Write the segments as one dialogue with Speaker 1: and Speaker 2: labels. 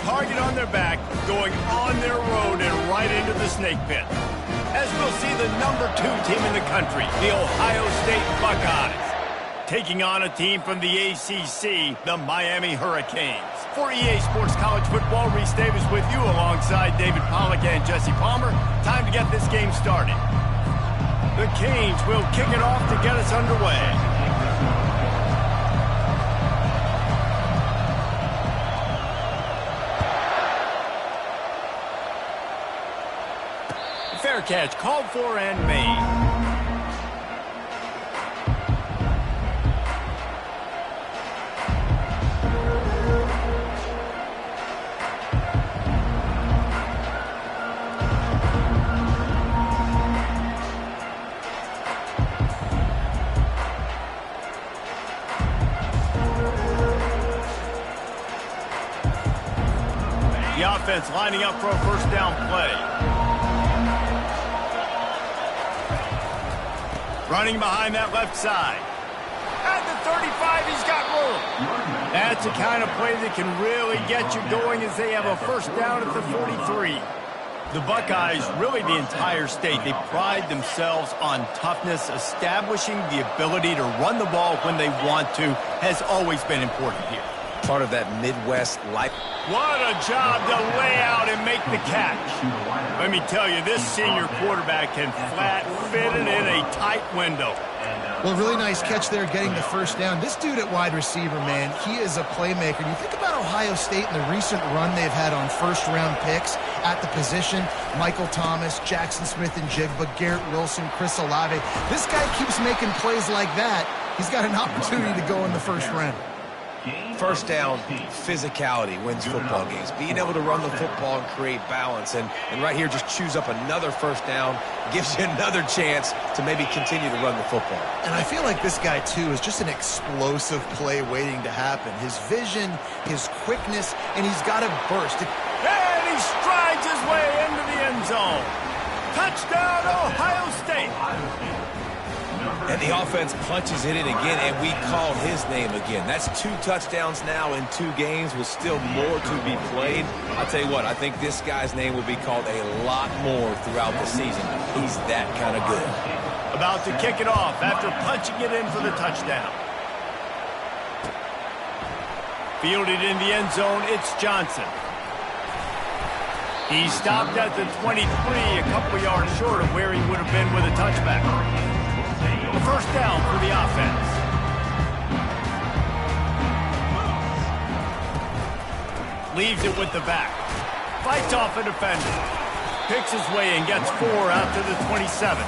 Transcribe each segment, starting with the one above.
Speaker 1: target on their back, going on their road and right into the snake pit. As we'll see the number 2 team in the country, the Ohio State Buckeyes, taking on a team from the ACC, the Miami Hurricanes. For EA Sports College Football, Reese Davis with you alongside David Pollack and Jesse Palmer. Time to get this game started. The Canes will kick it off to get us underway. Fair catch called for and made. The offense lining up for a first down play. Running behind that left side. At the 35, he's got room. That's the kind of play that can really get you going as they have a first down at the 43. The Buckeyes, really the entire state, they pride themselves on toughness. Establishing the ability to run the ball when they want to has always been important here.
Speaker 2: Part of that Midwest life.
Speaker 1: What a job to lay out and make the catch. Let me tell you, this senior quarterback can flat fit it in a tight window.
Speaker 3: Well, really nice catch there getting the first down. This dude at wide receiver, man, he is a playmaker. You think about Ohio State and the recent run they've had on first-round picks at the position. Michael Thomas, Jackson Smith-Njigba, Garrett Wilson, Chris Olave. This guy keeps making plays like that. He's got an opportunity to go in the first round.
Speaker 2: First down, physicality wins football games. Being able to run the football and create balance. And right here, just choose up another first down, gives you another chance to maybe continue to run the football.
Speaker 3: And I feel like this guy, too, is just an explosive play waiting to happen. His vision, his quickness, and he's got a burst.
Speaker 1: And he strides his way into the end zone. Touchdown, Ohio State.
Speaker 2: And the offense punches it in again, and we called his name again. That's 2 touchdowns now in 2 games with still more to be played. I'll tell you what, I think this guy's name will be called a lot more throughout the season. He's that kind of good.
Speaker 1: About to kick it off after punching it in for the touchdown. Fielded in the end zone, it's Johnson. He stopped at the 23, a couple yards short of where he would have been with a touchback. First down for the offense. Leaves it with the back. Fights off a defender. Picks his way and gets 4 out to the 27.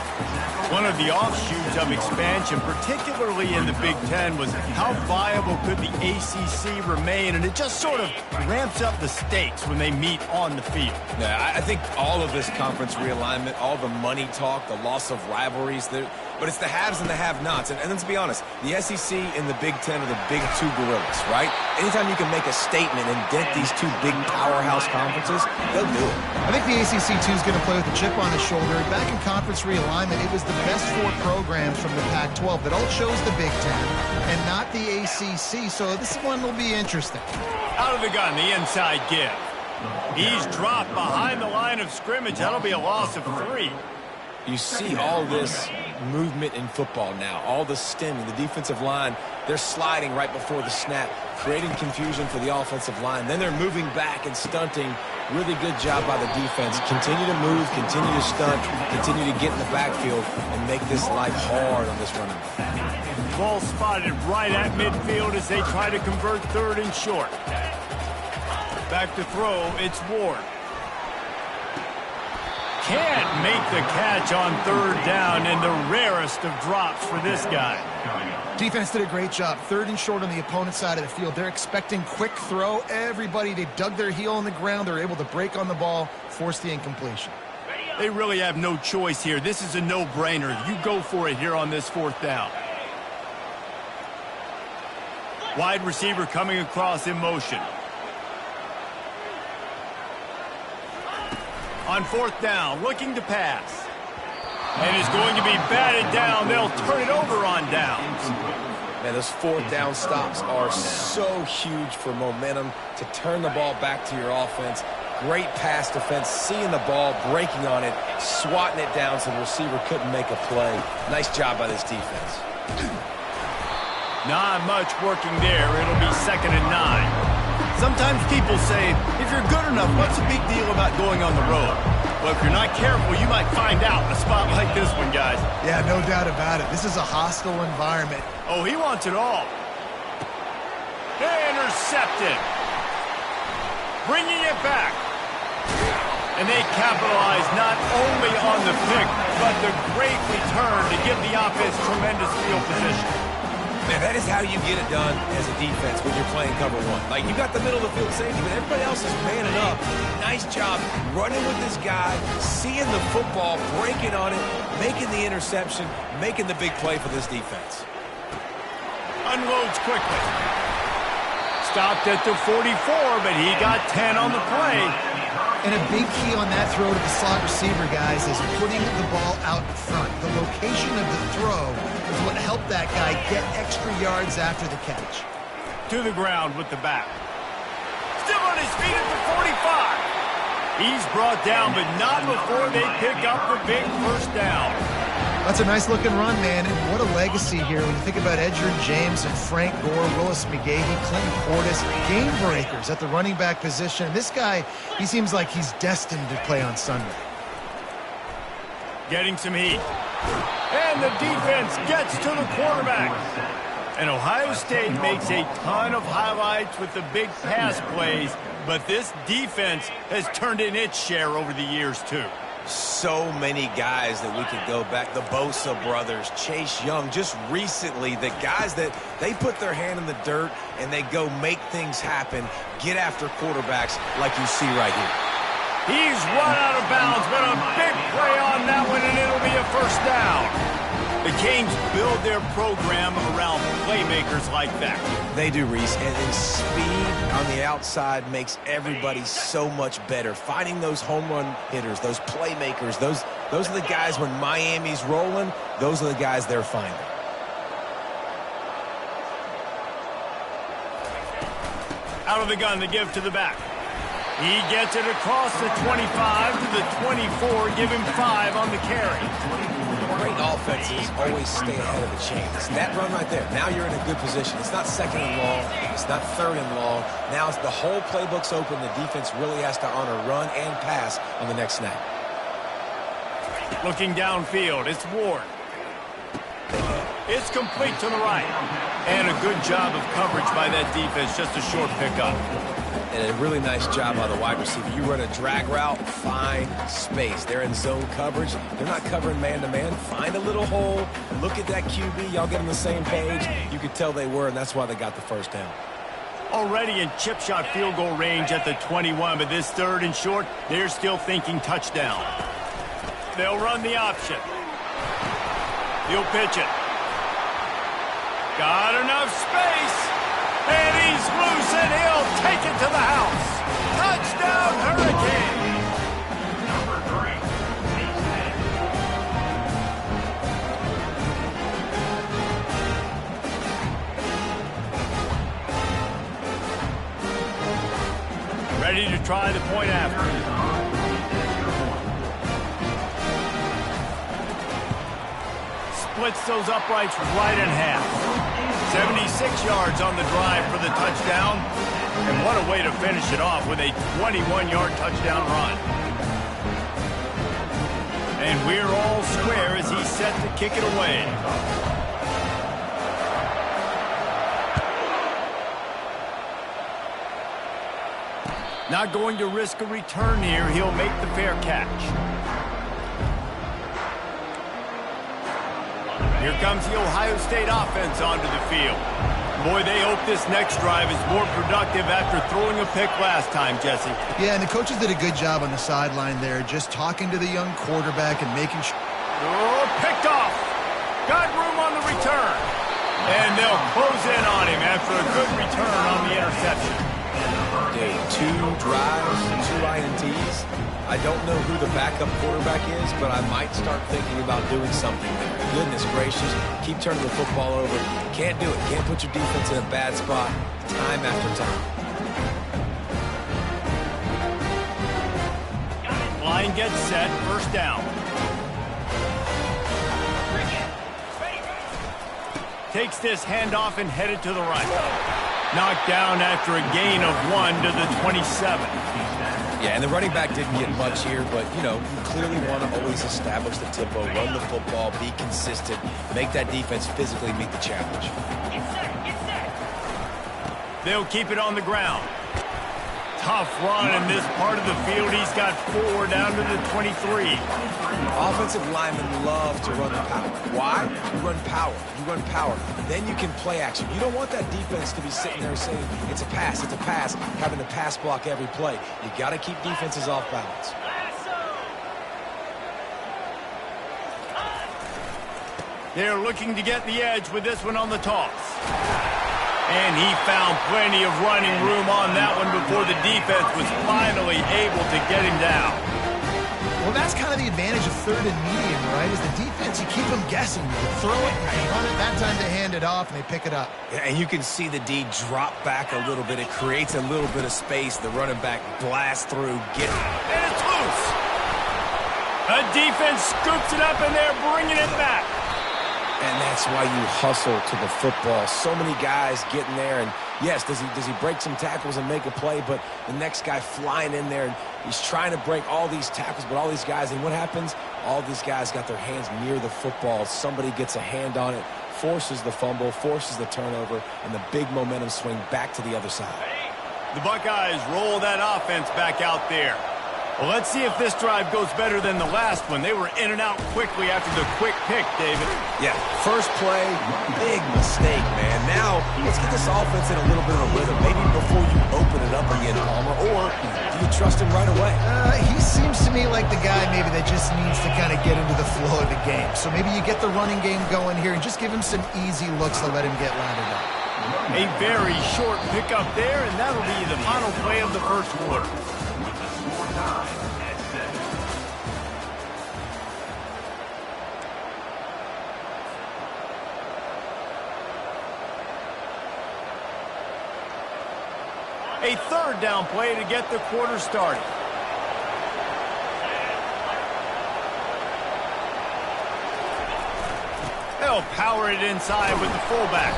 Speaker 1: One of the offshoots of expansion, particularly in the Big Ten, was how viable could the ACC remain, and it just sort of ramps up the stakes when they meet on the field.
Speaker 2: Yeah, I think all of this conference realignment, all the money talk, the loss of rivalries, but it's the haves and the have-nots. And let's be honest, the SEC and the Big Ten are the big 2 gorillas, right? Anytime you can make a statement and dent these 2 big powerhouse conferences, they'll do it.
Speaker 3: I think the ACC, too, is going to play with a chip on his shoulder. Back in conference realignment, it was the best 4 programs from the Pac-12 that all chose the Big Ten and not the ACC, so this one will be interesting.
Speaker 1: Out of the gun, the inside give. He's dropped behind the line of scrimmage. That'll be a loss of 3.
Speaker 2: You see all this movement in football now, all the stemming, the defensive line, they're sliding right before the snap, creating confusion for the offensive line. Then they're moving back and stunting. Really good job by the defense. Continue to move, continue to stunt, continue to get in the backfield and make this life hard on this running back.
Speaker 1: Ball spotted right at midfield as they try to convert 3rd and short. Back to throw, it's Ward. Can't make the catch on 3rd down, and the rarest of drops for this guy.
Speaker 3: Defense did a great job. 3rd and short on the opponent's side of the field. They're expecting quick throw. Everybody, they dug their heel on the ground. They're able to break on the ball, force the incompletion.
Speaker 1: They really have no choice here. This is a no-brainer. You go for it here on this 4th down. Wide receiver coming across in motion. On 4th down, looking to pass. And is going to be batted down. They'll turn it over on downs.
Speaker 2: Man, those fourth down stops are so huge for momentum to turn the ball back to your offense. Great pass defense, seeing the ball, breaking on it, swatting it down so the receiver couldn't make a play. Nice job by this defense.
Speaker 1: Not much working there. It'll be 2nd and 9. Sometimes people say, if you're good enough, what's the big deal about going on the road? Well, if you're not careful, you might find out in a spot like this one, guys.
Speaker 3: Yeah, no doubt about it. This is a hostile environment.
Speaker 1: Oh, he wants it all. Intercepted. Bringing it back. And they capitalize not only on the pick, but the great return to give the offense tremendous field position.
Speaker 2: Man, that is how you get it done as a defense when you're playing cover one. Like, you got the middle of the field safety, but everybody else is manning up. Nice job running with this guy, seeing the football, breaking on it, making the interception, making the big play for this defense.
Speaker 1: Unloads quickly. Stopped at the 44, but he got 10 on the play.
Speaker 3: And a big key on that throw to the slot receiver, guys, is putting the ball out in front. The location of the throw is what helped that guy get extra yards after the catch.
Speaker 1: To the ground with the back. Still on his feet at the 45. He's brought down, but not before they pick up the big first down.
Speaker 3: That's a nice-looking run, man, and what a legacy here when you think about Edgerrin James and Frank Gore, Willis McGahee, Clinton Portis, game breakers at the running back position. This guy, he seems like he's destined to play on Sunday.
Speaker 1: Getting some heat. And the defense gets to the quarterback. And Ohio State makes a ton of highlights with the big pass plays, but this defense has turned in its share over the years, too.
Speaker 2: So many guys that we could go back. The Bosa brothers, Chase Young, just recently, the guys that they put their hand in the dirt and they go make things happen, get after quarterbacks like you see right here.
Speaker 1: He's run out of bounds, but a big play on that one, and it'll be a first down. The Canes build their program around playmakers like that.
Speaker 2: They do, Reese, and then speed on the outside makes everybody so much better. Finding those home run hitters, those playmakers, those are the guys when Miami's rolling, those are the guys they're finding.
Speaker 1: Out of the gun to give to the back. He gets it across the 25 to the 24, give him 5 on the carry.
Speaker 2: Great offenses always stay ahead of the chains. That run right there, now you're in a good position. It's not 2nd and long. It's not 3rd and long. Now the whole playbook's open. The defense really has to honor run and pass on the next snap.
Speaker 1: Looking downfield, it's Ward. It's complete to the right. And a good job of coverage by that defense, just a short pickup.
Speaker 2: And a really nice job by the wide receiver. You run a drag route, find space. They're in zone coverage. They're not covering man-to-man. Find a little hole. Look at that QB. Y'all get on the same page. You could tell they were, and that's why they got the first down.
Speaker 1: Already in chip shot field goal range at the 21, but this 3rd and short, they're still thinking touchdown. They'll run the option. He'll pitch it. Got enough space. And he's loose, and he'll take it to the house. Touchdown, Hurricane. Ready to try the point after. Splits those uprights right in half. 76 yards on the drive for the touchdown. And what a way to finish it off with a 21-yard touchdown run. And we're all square as he's set to kick it away. Not going to risk a return here. He'll make the fair catch. Here comes the Ohio State offense onto the field. Boy, they hope this next drive is more productive after throwing a pick last time, Jesse.
Speaker 3: Yeah, and the coaches did a good job on the sideline there, just talking to the young quarterback and making sure.
Speaker 1: Oh, picked off. Got room on the return. And they'll close in on him after a good return on the interception.
Speaker 2: day. 2 drives, 2 INTs. I don't know who the backup quarterback is, but I might start thinking about doing something there. Goodness gracious, keep turning the football over. Can't do it. Can't put your defense in a bad spot time after time.
Speaker 1: Line gets set, first down. Takes this handoff and headed to the right. Knocked down after a gain of 1 to the 27.
Speaker 2: Yeah, and the running back didn't get much here, but, you know, you clearly want to always establish the tempo, run the football, be consistent, make that defense physically meet the challenge.
Speaker 1: They'll keep it on the ground. Tough run in this part of the field. He's got 4 down to the 23.
Speaker 2: Offensive linemen love to run the power. Why? You run power. You run power. Then you can play action. You don't want that defense to be sitting there saying, it's a pass, having to pass block every play. You got to keep defenses off balance.
Speaker 1: They're looking to get the edge with this one on the toss. And he found plenty of running room on that one before the defense was finally able to get him down.
Speaker 3: Well, that's kind of the advantage of 3rd and medium, right? Is the defense, you keep them guessing. You throw it, you run it, that time they hand it off, and they pick it up.
Speaker 2: Yeah, and you can see the D drop back a little bit. It creates a little bit of space. The running back blasts through, get it.
Speaker 1: And it's loose. A defense scoops it up, and they're bringing it back.
Speaker 2: And that's why you hustle to the football. So many guys getting there, and yes, does he break some tackles and make a play, but the next guy flying in there, and he's trying to break all these tackles, but all these guys, and what happens? All these guys got their hands near the football. Somebody gets a hand on it, forces the fumble, forces the turnover, and the big momentum swing back to the other side.
Speaker 1: The Buckeyes roll that offense back out there. Well, let's see if this drive goes better than the last one. They were in and out quickly after the quick pick, David.
Speaker 2: Yeah, first play, big mistake, man. Now, let's get this offense in a little bit of a rhythm. Maybe before you open it up again, Palmer, or do you trust him right away?
Speaker 3: He seems to me like the guy maybe that just needs to kind of get into the flow of the game. So maybe you get the running game going here and just give him some easy looks to let him get lathered up.
Speaker 1: A very short pickup there, and that'll be the final play of the first quarter. A 3rd down play to get the quarter started. They'll power it inside with the fullback.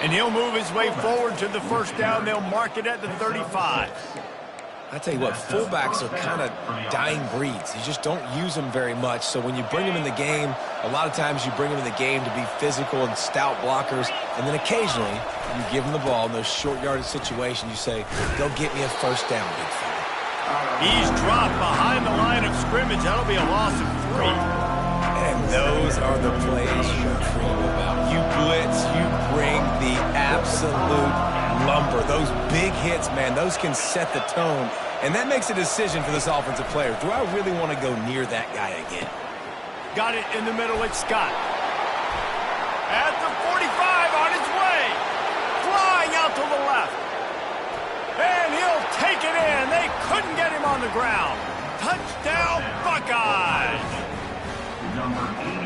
Speaker 1: And he'll move his way forward to the first down. They'll mark it at the 35.
Speaker 2: I tell you what, fullbacks are kind of dying breeds. You just don't use them very much. So when you bring them in the game, a lot of times you bring them in the game to be physical and stout blockers. And then occasionally you give them the ball in those short yardage situations. You say, go get me a first down, big fella.
Speaker 1: He's dropped behind the line of scrimmage. That'll be a loss of 3.
Speaker 2: And those are the plays you dream about. You blitz, you bring the absolute lumber. Those big hits, man, those can set the tone. And that makes a decision for this offensive player. Do I really want to go near that guy again?
Speaker 1: Got it in the middle. It's Scott. At the 45 on his way. Flying out to the left. And he'll take it in. They couldn't get him on the ground. Touchdown, Buckeyes.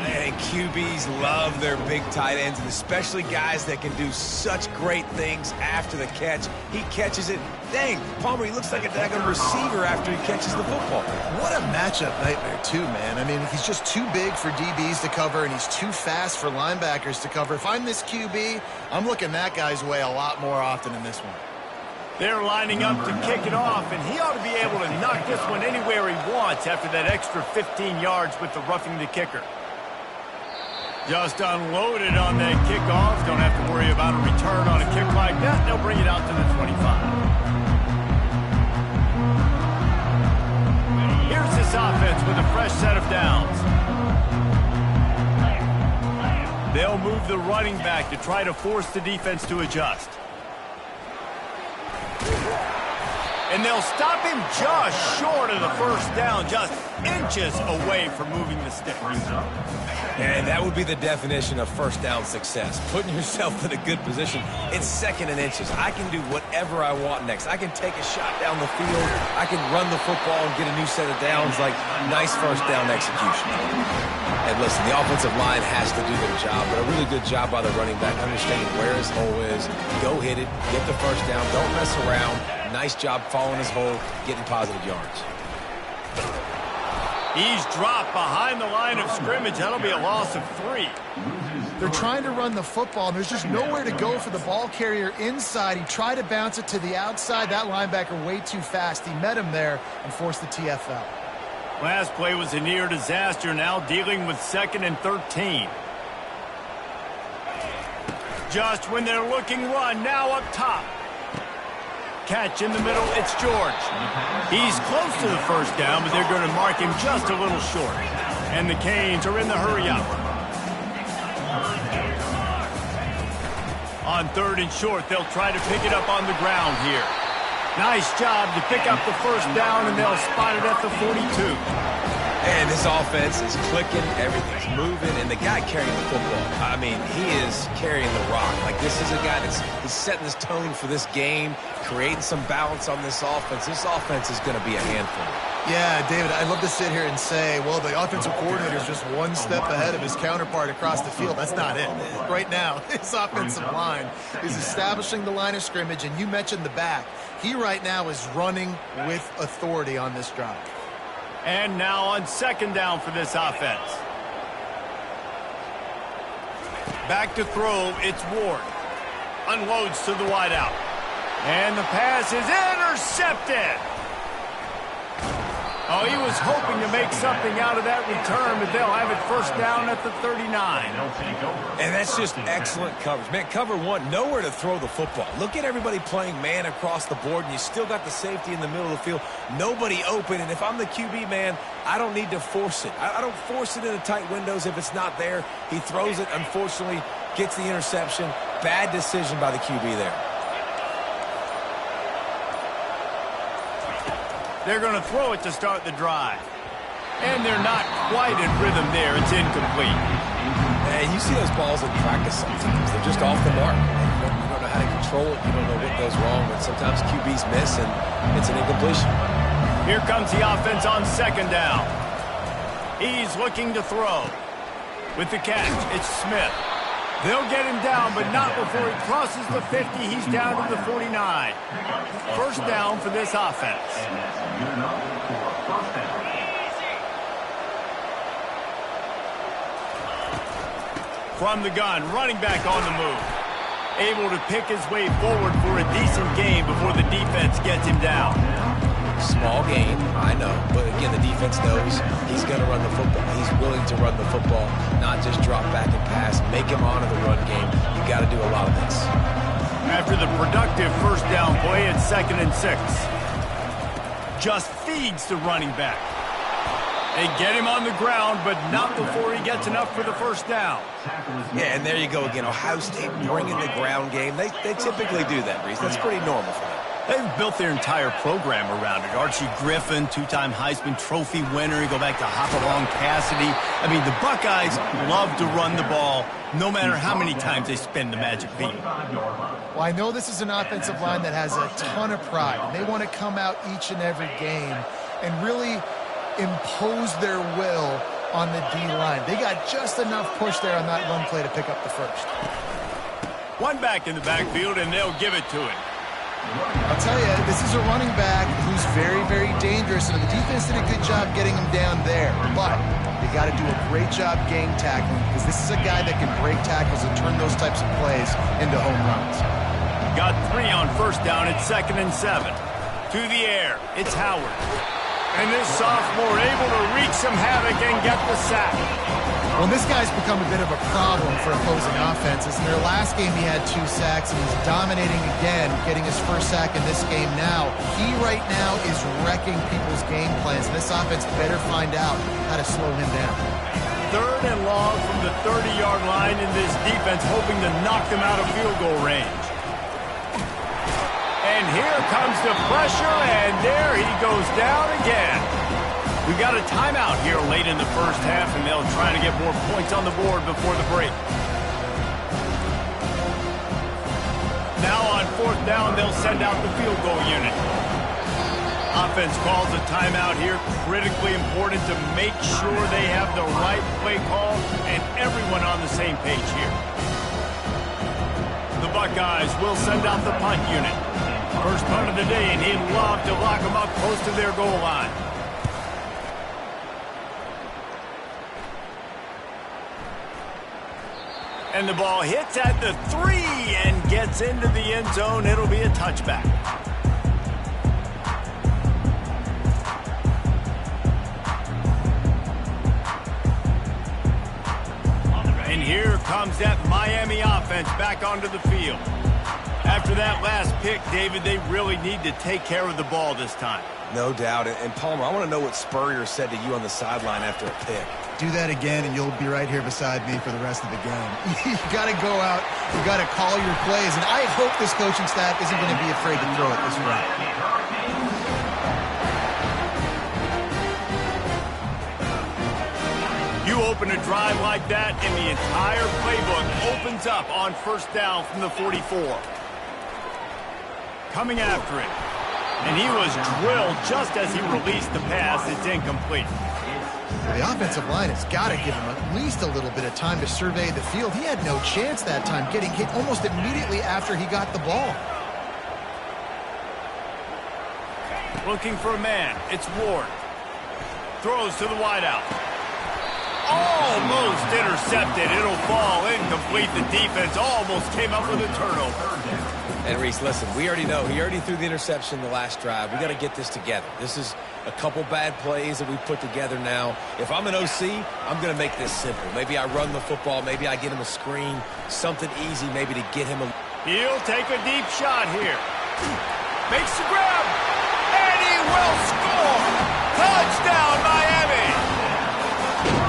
Speaker 2: And QBs love their big tight ends, and especially guys that can do such great things after the catch. He catches it. Dang, Palmer, he looks like a daggone receiver after he catches the football.
Speaker 3: What a matchup nightmare, too, man. I mean, he's just too big for DBs to cover, and he's too fast for linebackers to cover. If I'm this QB, I'm looking that guy's way a lot more often in this one.
Speaker 1: They're lining up to kick it off, and he ought to be able to knock this one anywhere he wants after that extra 15 yards with the roughing the kicker. Just unloaded on that kickoff. Don't have to worry about a return on a kick like that. They'll bring it out to the 25. Here's this offense with a fresh set of downs. They'll move the running back to try to force the defense to adjust. And they'll stop him just short of the first down, just inches away from moving the sticks.
Speaker 2: And that would be the definition of first down success. Putting yourself in a good position. It's second and inches. I can do whatever I want next. I can take a shot down the field. I can run the football and get a new set of downs. Like, nice first down execution. And listen, the offensive line has to do their job, but a really good job by the running back, understanding where his hole is. Go hit it, get the first down, don't mess around. Nice job following his hole, getting positive yards.
Speaker 1: He's dropped behind the line of scrimmage. That'll be a loss of 3.
Speaker 3: They're trying to run the football, and there's just nowhere to go for the ball carrier inside. He tried to bounce it to the outside. That linebacker way too fast. He met him there and forced the TFL.
Speaker 1: Last play was a near disaster, now dealing with 2nd and 13. Just when they're looking run, now up top. Catch in the middle, it's George. He's close to the first down, but they're going to mark him just a little short. And the Canes are in the hurry-up. On 3rd and short, they'll try to pick it up on the ground here. Nice job to pick up the first down, and they'll spot it at the 42.
Speaker 2: And this offense is clicking, everything's moving, and the guy carrying the football, I mean, he is carrying the rock. Like, this is a guy he's setting this tone for this game, creating some balance on this offense. This offense is going to be a handful.
Speaker 3: Yeah, David, I'd love to sit here and say, well, the offensive coordinator is just one step ahead of his counterpart across the field. That's not it. Right now, his offensive line is establishing the line of scrimmage, and you mentioned the back. He right now is running with authority on this drive.
Speaker 1: And now on 2nd down for this offense. Back to throw, it's Ward. Unloads to the wideout. And the pass is intercepted. Oh, he was hoping to make something out of that return, but they'll have it first down at the 39.
Speaker 2: And that's just excellent coverage. Man, cover one, nowhere to throw the football. Look at everybody playing man across the board, and you still got the safety in the middle of the field. Nobody open, and if I'm the QB, man, I don't need to force it. I don't force it into tight windows if it's not there. He throws it, unfortunately, gets the interception. Bad decision by the QB there.
Speaker 1: They're going to throw it to start the drive. And they're not quite in rhythm there. It's incomplete.
Speaker 2: And you see those balls in practice sometimes. They're just off the mark. You don't know how to control it. You don't know what goes wrong. But sometimes QBs miss, and it's an incompletion.
Speaker 1: Here comes the offense on 2nd down. He's looking to throw. With the catch, it's Smith. They'll get him down, but not before he crosses the 50. He's down to the 49. First down for this offense. From the gun, running back on the move. Able to pick his way forward for a decent gain before the defense gets him down.
Speaker 2: Small gain, I know, but again, the defense knows he's going to run the football. He's willing to run the football, not just drop back and pass, make him honor the run game. You got to do a lot of this.
Speaker 1: After the productive first down play, it's 2nd and 6. Just feeds the running back. They get him on the ground, but not before he gets enough for the first down.
Speaker 2: Yeah, and there you go again. Ohio State bringing the ground game. They typically do that, Reese. That's pretty normal for them.
Speaker 1: They've built their entire program around it. Archie Griffin, 2-time Heisman Trophy winner. You go back to Hopalong Cassidy. I mean, the Buckeyes love to run the ball, no matter how many times they spin the magic beat.
Speaker 3: Well, I know this is an offensive line that has a ton of pride. They want to come out each and every game and really impose their will on the D-line. They got just enough push there on that run play to pick up the first.
Speaker 1: One back in the backfield, and they'll give it to him.
Speaker 3: I'll tell you, this is a running back who's very, very dangerous, and the defense did a good job getting him down there. But they got to do a great job game tackling, because this is a guy that can break tackles and turn those types of plays into home runs.
Speaker 1: Got 3 on first down at 2nd and 7. To the air, it's Howard. And this sophomore able to wreak some havoc and get the sack.
Speaker 3: Well, this guy's become a bit of a problem for opposing offenses. In their last game, he had 2 sacks, and he's dominating again, getting his first sack in this game now. He right now is wrecking people's game plans. This offense better find out how to slow him down.
Speaker 1: 3rd and long from the 30-yard line, in this defense hoping to knock them out of field goal range. And here comes the pressure, and there he goes down again. We've got a timeout here late in the first half, and they'll try to get more points on the board before the break. Now on fourth down, they'll send out the field goal unit. Offense calls a timeout here. Critically important to make sure they have the right play call and everyone on the same page here. The Buckeyes will send out the punt unit. First punt of the day, and he'd love to lock them up close to their goal line. And the ball hits at the 3 and gets into the end zone. It'll be a touchback. And here comes that Miami offense back onto the field. After that last pick, David, they really need to take care of the ball this time.
Speaker 2: No doubt. And Palmer, I want to know what Spurrier said to you on the sideline after a pick.
Speaker 3: Do that again, and you'll be right here beside me for the rest of the game. You got to go out. You got to call your plays, and I hope this coaching staff isn't going to be afraid to throw it this way.
Speaker 1: You open a drive like that, and the entire playbook opens up on first down from the 44. Coming after it. And he was drilled just as he released the pass. It's incomplete.
Speaker 3: The offensive line has got to give him at least a little bit of time to survey the field. He had no chance that time, getting hit almost immediately after he got the ball.
Speaker 1: Looking for a man. It's Ward. Throws to the wideout. Almost intercepted. It'll fall incomplete. The defense almost came up with a turnover.
Speaker 2: And Reese, listen, we already know. He already threw the interception the last drive. We got to get this together. This is a couple bad plays that we put together now. If I'm an OC, I'm going to make this simple. Maybe I run the football. Maybe I get him a screen. Something easy maybe to get him a...
Speaker 1: He'll take a deep shot here. Makes the grab. And he will score. Touchdown, Miami.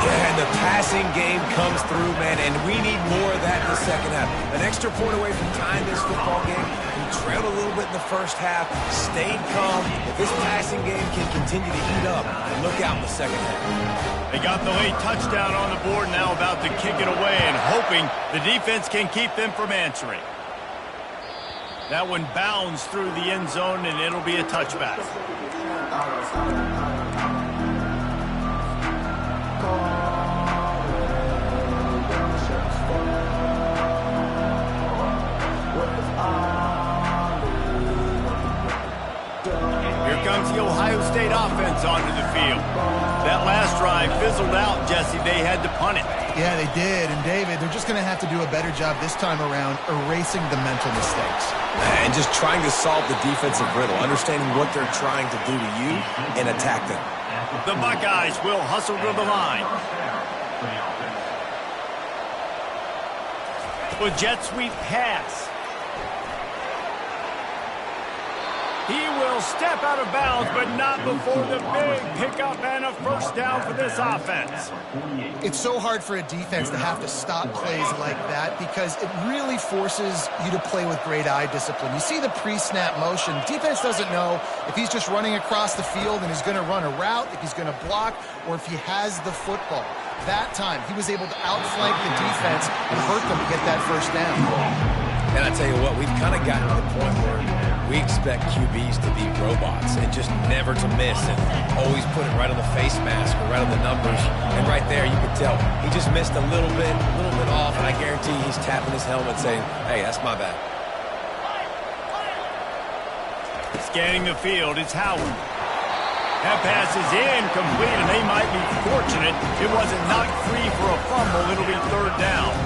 Speaker 2: Yeah, and the passing game comes through, man, and we need more of that in the second half. An extra point away from tying this football game. We trailed a little bit in the first half, stayed calm. If this passing game can continue to heat up, look out in the second half.
Speaker 1: They got the late touchdown on the board, now about to kick it away and hoping the defense can keep them from answering. That one bounds through the end zone, and it'll be a touchback. Here comes the Ohio State offense onto the field. That last drive fizzled out, Jesse. They had to punt it.
Speaker 3: Yeah, they did. And, David, they're just going to have to do a better job this time around erasing the mental mistakes.
Speaker 2: And just trying to solve the defensive riddle, understanding what they're trying to do to you and attack them.
Speaker 1: The Buckeyes will hustle to the line. With jet sweep pass. He will step out of bounds, but not before the big pickup and a first down for this offense.
Speaker 3: It's so hard for a defense to have to stop plays like that because it really forces you to play with great eye discipline. You see the pre-snap motion. Defense doesn't know if he's just running across the field and he's going to run a route, if he's going to block, or if he has the football. That time, he was able to outflank the defense and hurt them to get that first down.
Speaker 2: And I tell you what, we've kind of gotten to the point where we expect QBs to be robots and just never to miss and always put it right on the face mask or right on the numbers. And right there, you can tell he just missed a little bit off, and I guarantee he's tapping his helmet saying, hey, that's my bad.
Speaker 1: Scanning the field, it's Howard. That pass is incomplete, and they might be fortunate it wasn't knocked free for a fumble. It'll be third down.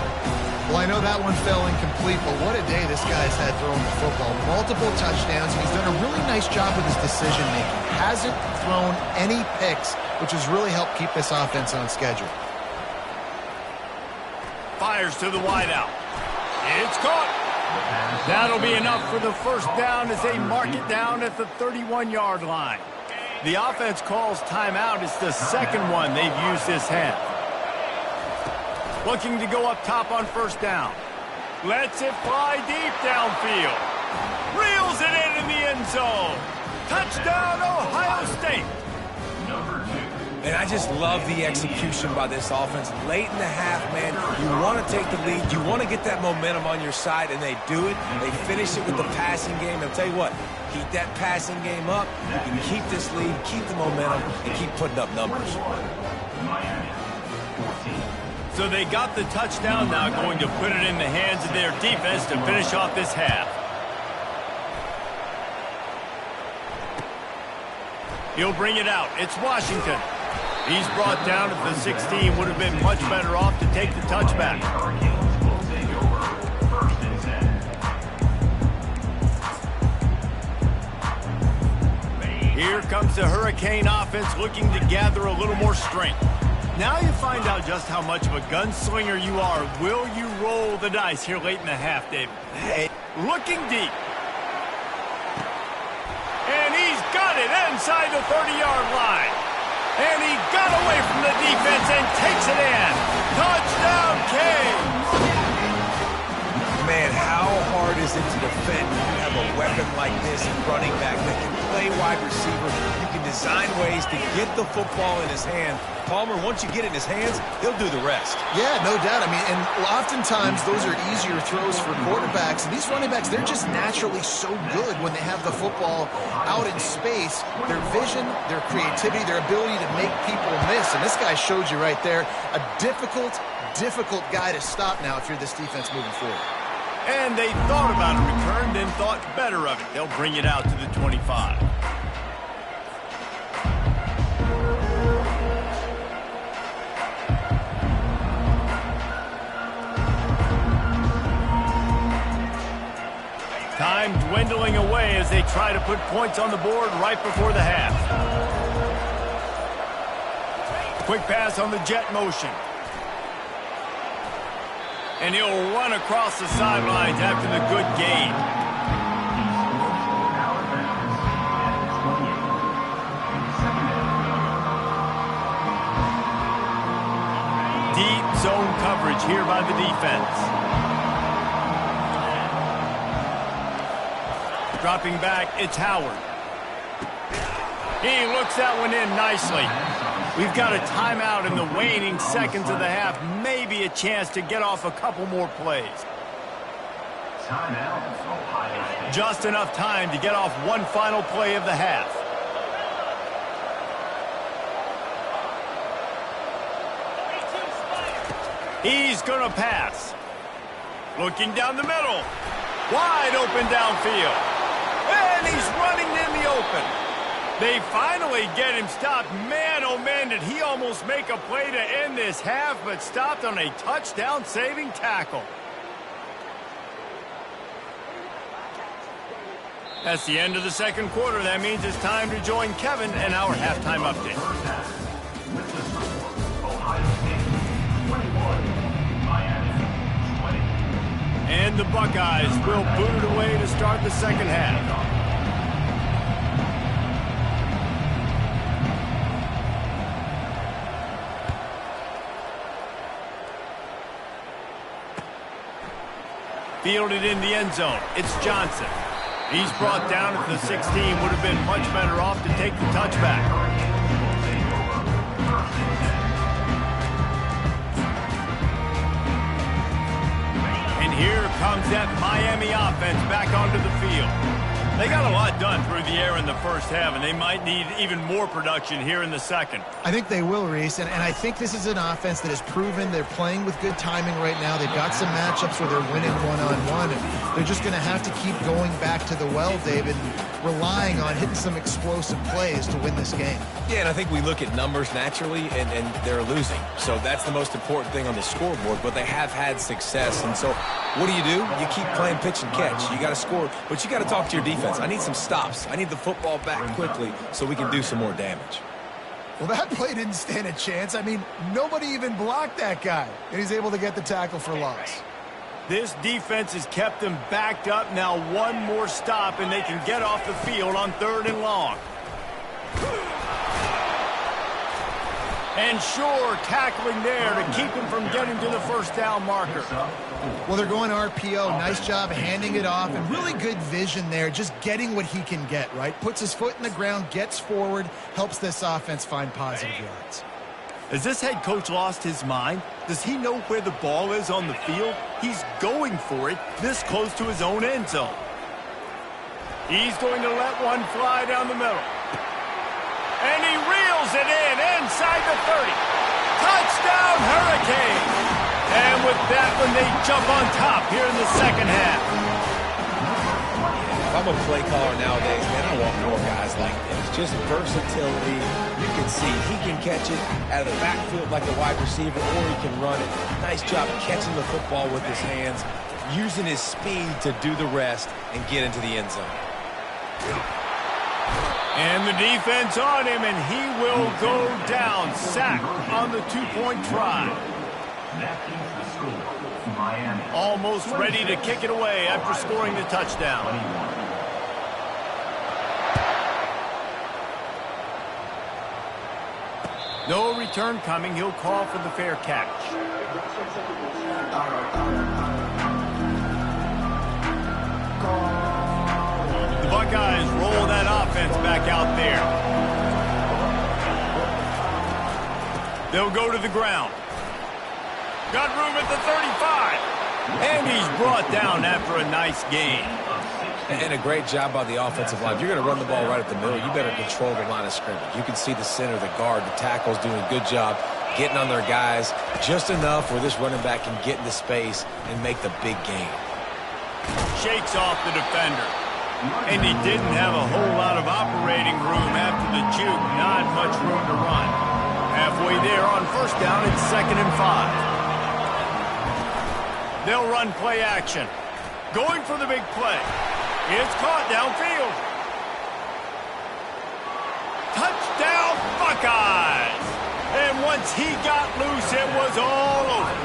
Speaker 3: Well, I know that one fell incomplete, but what a day this guy's had throwing the football. Multiple touchdowns, and he's done a really nice job with his decision-making. Hasn't thrown any picks, which has really helped keep this offense on schedule.
Speaker 1: Fires to the wideout. It's caught. That'll be enough for the first down as they mark it down at the 31-yard line. The offense calls timeout. It's the second one they've used this half. Looking to go up top on first down. Lets it fly deep downfield. Reels it in, and the end zone. Touchdown, Ohio State.
Speaker 2: And I just love the execution by this offense. Late in the half, man, you want to take the lead. You want to get that momentum on your side, and they do it. They finish it with the passing game. I'll tell you what, keep that passing game up. You can keep this lead, keep the momentum, and keep putting up numbers.
Speaker 1: So they got the touchdown, now going to put it in the hands of their defense to finish off this half. He'll bring it out. It's Washington. He's brought down at the 16. Would have been much better off to take the touchback. Here comes the Hurricane offense looking to gather a little more strength. Now you find out just how much of a gunslinger you are. Will you roll the dice here late in the half, David? Hey, looking deep. And he's got it inside the 30-yard line. And he got away from the defense and takes it in. Touchdown, Canes.
Speaker 2: Man, how hard is it to defend when you have a weapon like this in running back that can play wide receiver? You can design ways to get the football in his hand. Palmer, once you get it in his hands, he'll do the rest.
Speaker 3: Yeah, no doubt. I mean, and oftentimes those are easier throws for quarterbacks. And these running backs, they're just naturally so good when they have the football out in space. Their vision, their creativity, their ability to make people miss. And this guy showed you right there, a difficult guy to stop now if you're this defense moving forward.
Speaker 1: And they thought about a return, then thought better of it. They'll bring it out to the 25. Time dwindling away as they try to put points on the board right before the half. Quick pass on the jet motion. And he'll run across the sidelines after the good gain. Deep zone coverage here by the defense. Dropping back, it's Howard. He looks that one in nicely. We've got a timeout in the waning seconds of the half. Maybe a chance to get off a couple more plays. Just enough time to get off one final play of the half. He's going to pass. Looking down the middle. Wide open downfield. And he's running in the open. They finally get him stopped. Man, oh man, did he almost make a play to end this half, but stopped on a touchdown-saving tackle. That's the end of the second quarter. That means it's time to join Kevin and our halftime update. And the Buckeyes will boot it away to start the second half. Fielded in the end zone. It's Johnson. He's brought down at the 16. Would have been much better off to take the touchback. And here comes that Miami offense back onto the field. They got a lot done through the air in the first half, and they might need even more production here in the second.
Speaker 3: I think they will, Reese, and I think this is an offense that has proven they're playing with good timing right now. They've got some matchups where they're winning one-on-one, and they're just going to have to keep going back to the well, David, and relying on hitting some explosive plays to win this game.
Speaker 2: Yeah, and I think we look at numbers naturally, and they're losing. So that's the most important thing on the scoreboard, but they have had success. And so what do? You keep playing pitch and catch. You got to score, but you got to talk to your defense. I need some stops. I need the football back quickly so we can do some more damage.
Speaker 3: Well, that play didn't stand a chance. I mean, nobody even blocked that guy, and he's able to get the tackle for loss.
Speaker 1: This defense has kept them backed up. Now one more stop, and they can get off the field on 3rd and long. And sure, tackling there to keep him from getting to the first down marker.
Speaker 3: Well, they're going RPO. Nice job handing it off, and really good vision there, just getting what he can get, right? Puts his foot in the ground, gets forward, helps this offense find positive yards.
Speaker 1: Has this head coach lost his mind? Does he know where the ball is on the field? He's going for it this close to his own end zone. He's going to let one fly down the middle. And he reels it in inside the 30. Touchdown, Hurricane! And with that one, they jump on top here in the second half.
Speaker 2: If I'm a play caller nowadays, man, I want more guys like this. Just versatility. You can see he can catch it out of the backfield like a wide receiver, or he can run it. Nice job catching the football with his hands, using his speed to do the rest and get into the end zone.
Speaker 1: And the defense on him, and he will go down. Sack on the two-point try. Almost ready to kick it away after scoring the touchdown. No return coming. He'll call for the fair catch. The Buckeyes roll that offense back out there. They'll go to the ground. Got room at the 35. And he's brought down after a nice gain.
Speaker 2: And a great job by the offensive line. If you're going to run the ball right at the middle, you better control the line of scrimmage. You can see the center, the guard, the tackles doing a good job getting on their guys just enough where this running back can get into space and make the big gain.
Speaker 1: Shakes off the defender. And he didn't have a whole lot of operating room after the juke. Not much room to run. Halfway there on first down, it's 2nd and 5. They'll run play action. Going for the big play. It's caught downfield. Touchdown, Buckeyes! And once he got loose, it was all over.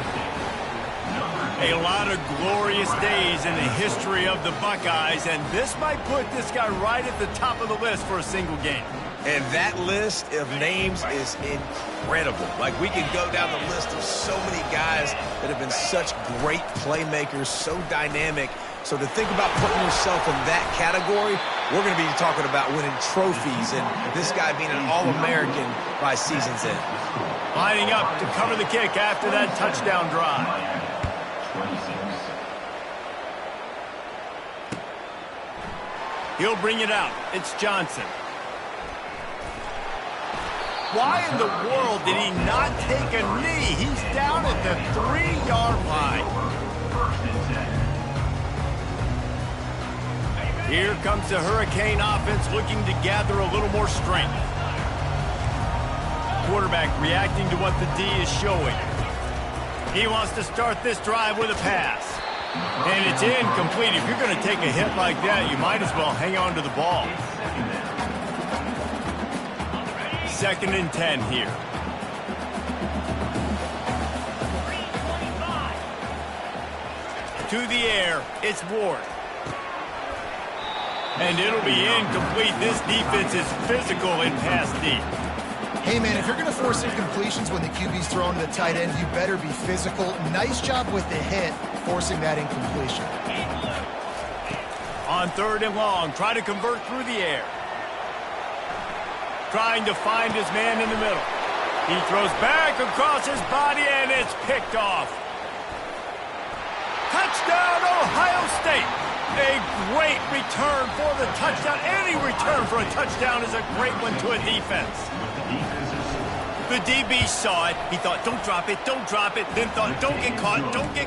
Speaker 1: A lot of glorious days in the history of the Buckeyes, and this might put this guy right at the top of the list for a single game.
Speaker 2: And that list of names is incredible. Like, we can go down the list of so many guys that have been such great playmakers, so dynamic. So to think about putting yourself in that category, we're going to be talking about winning trophies and this guy being an All-American by season's end.
Speaker 1: Lining up to cover the kick after that touchdown drive. He'll bring it out. It's Johnson. Why in the world did he not take a knee? He's down at the 3-yard line. Here comes the Hurricane offense looking to gather a little more strength. Quarterback reacting to what the D is showing. He wants to start this drive with a pass. And it's incomplete. If you're going to take a hit like that, you might as well hang on to the ball. 2nd and 10 here. To the air, it's Ward. And it'll be incomplete. This defense is physical in pass deep.
Speaker 3: Hey, man, if you're going to force incompletions when the QB's throwing to the tight end, you better be physical. Nice job with the hit, forcing that incompletion.
Speaker 1: On 3rd and long, try to convert through the air. Trying to find his man in the middle. He throws back across his body, and it's picked off. Touchdown, Ohio State. A great return for the touchdown. Any return for a touchdown is a great one to a defense. The DB saw it. He thought, don't drop it, don't drop it. Then thought, don't get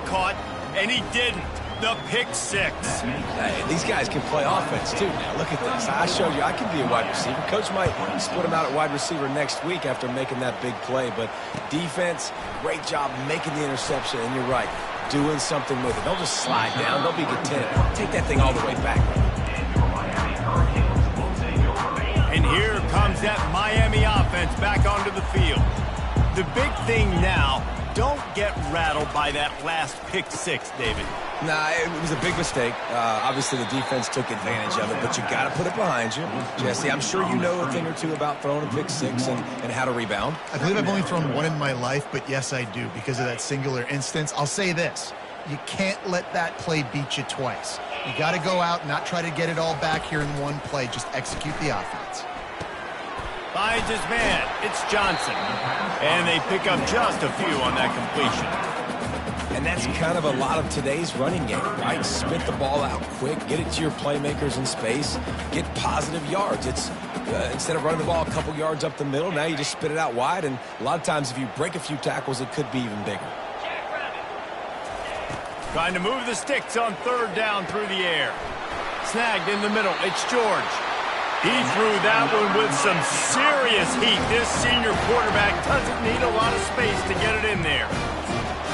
Speaker 1: caught. And he didn't. The pick six.
Speaker 2: Hey, these guys can play offense, too, now. Look at this. I showed you I can be a wide receiver. Coach might split him out at wide receiver next week after making that big play. But defense, great job making the interception. And you're right, doing something with it. Don't just slide down. Don't be content. Take that thing all the way back.
Speaker 1: And here comes that Miami offense back onto the field. The big thing now, don't get rattled by that last pick six, David.
Speaker 2: Nah, it was a big mistake. Obviously, the defense took advantage of it, but you got to put it behind you. Jesse, I'm sure you know a thing or two about throwing a pick six and how to rebound.
Speaker 3: I believe I've only thrown one in my life, but yes, I do because of that singular instance. I'll say this. You can't let that play beat you twice. You got to go out and not try to get it all back here in one play. Just execute the offense.
Speaker 1: Finds his man. It's Johnson. And they pick up just a few on that completion.
Speaker 2: And that's kind of a lot of today's running game, right? Spit the ball out quick, get it to your playmakers in space, get positive yards. It's instead of running the ball a couple yards up the middle, now you just spit it out wide. And a lot of times if you break a few tackles, it could be even bigger.
Speaker 1: Trying to move the sticks on third down through the air. Snagged in the middle. It's George. He threw that one with some serious heat. This senior quarterback doesn't need a lot of space to get it in there.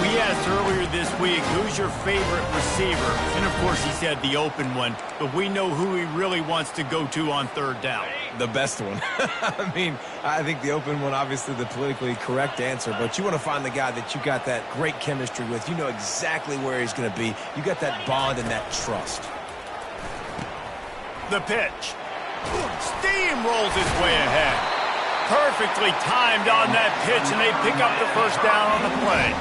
Speaker 1: We asked earlier this week, who's your favorite receiver? And, of course, he said the open one. But we know who he really wants to go to on third down.
Speaker 2: The best one. I mean, I think the open one, obviously the politically correct answer, but you want to find the guy that you got that great chemistry with. You know exactly where he's going to be. You got that bond and that trust.
Speaker 1: The pitch. Steamrolls his way ahead. Perfectly timed on that pitch, and they pick up the first down on the play.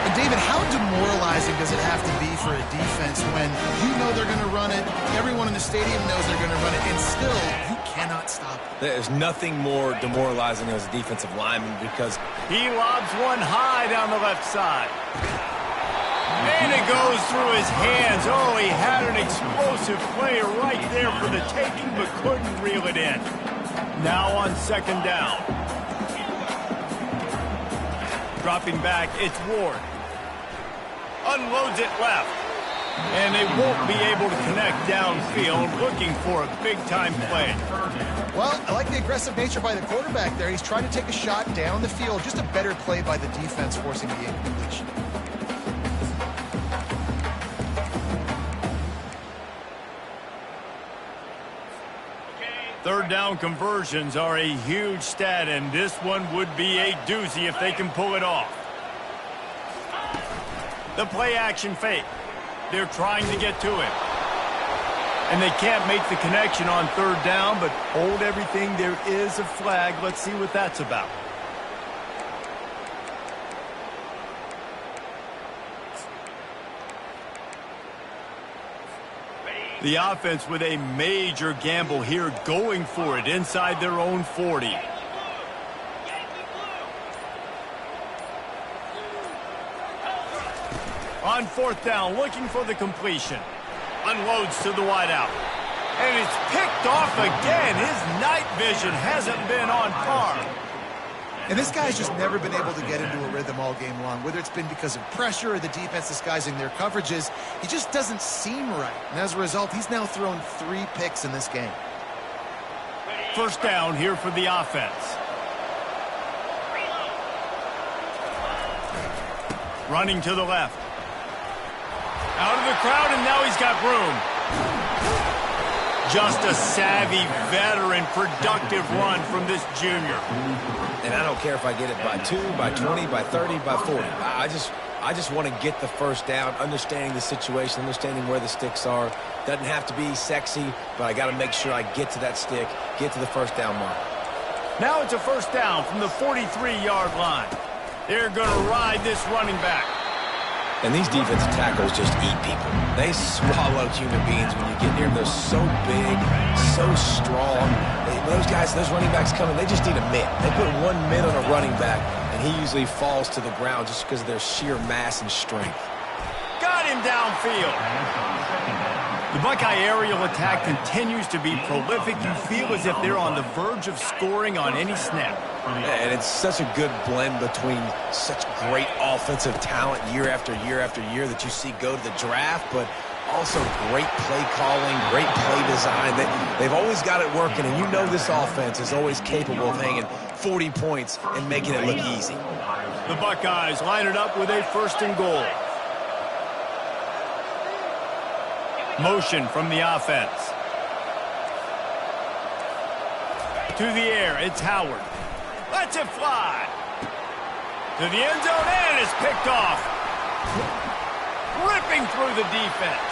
Speaker 3: And David, how demoralizing does it have to be for a defense when you know they're going to run it, everyone in the stadium knows they're going to run it, and still you cannot stop it?
Speaker 2: There's nothing more demoralizing as a defensive lineman because
Speaker 1: he lobs one high down the left side. And it goes through his hands. Oh, he had an explosive play right there for the taking, but couldn't reel it in. Now on second down. Dropping back, it's Ward. Unloads it left. And they won't be able to connect downfield, looking for a big-time play.
Speaker 3: Well, I like the aggressive nature by the quarterback there. He's trying to take a shot down the field. Just a better play by the defense forcing the incompletion.
Speaker 1: Third down conversions are a huge stat, and this one would be a doozy if they can pull it off. The play action fake. They're trying to get to it. And they can't make the connection on third down, but hold everything. There is a flag. Let's see what that's about. The offense with a major gamble here, going for it inside their own 40. On fourth down, looking for the completion. Unloads to the wideout. And it's picked off again. His night vision hasn't been on par.
Speaker 3: And this guy's just never been able to get into a rhythm all game long, whether it's been because of pressure or the defense disguising their coverages. He just doesn't seem right. And as a result, he's now thrown 3 picks in this game.
Speaker 1: First down here for the offense. Running to the left. Out of the crowd, and now he's got room. Just a savvy, veteran, productive run from this junior.
Speaker 2: And I don't care if I get it by 2, by 20, by 30, by 40. I just want to get the first down, understanding the situation, understanding where the sticks are. Doesn't have to be sexy, but I got to make sure I get to that stick, get to the first down mark.
Speaker 1: Now it's a first down from the 43-yard line. They're going to ride this running back.
Speaker 2: And these defensive tackles just eat people. They swallow human beings when you get near them. They're so big, so strong. Those guys, those running backs coming, they just need a mitt. They put one mitt on a running back, and he usually falls to the ground just because of their sheer mass and strength.
Speaker 1: Got him downfield. The Buckeye aerial attack continues to be prolific. You feel as if they're on the verge of scoring on any snap.
Speaker 2: And it's such a good blend between such great offensive talent year after year after year that you see go to the draft, but also great play calling, great play design. They've always got it working, and you know this offense is always capable of hanging 40 points and making it look easy.
Speaker 1: The Buckeyes line it up with a first and goal. Motion from the offense. To the air, it's Howard. Lets it fly. To the end zone, and it's picked off. Ripping through the defense.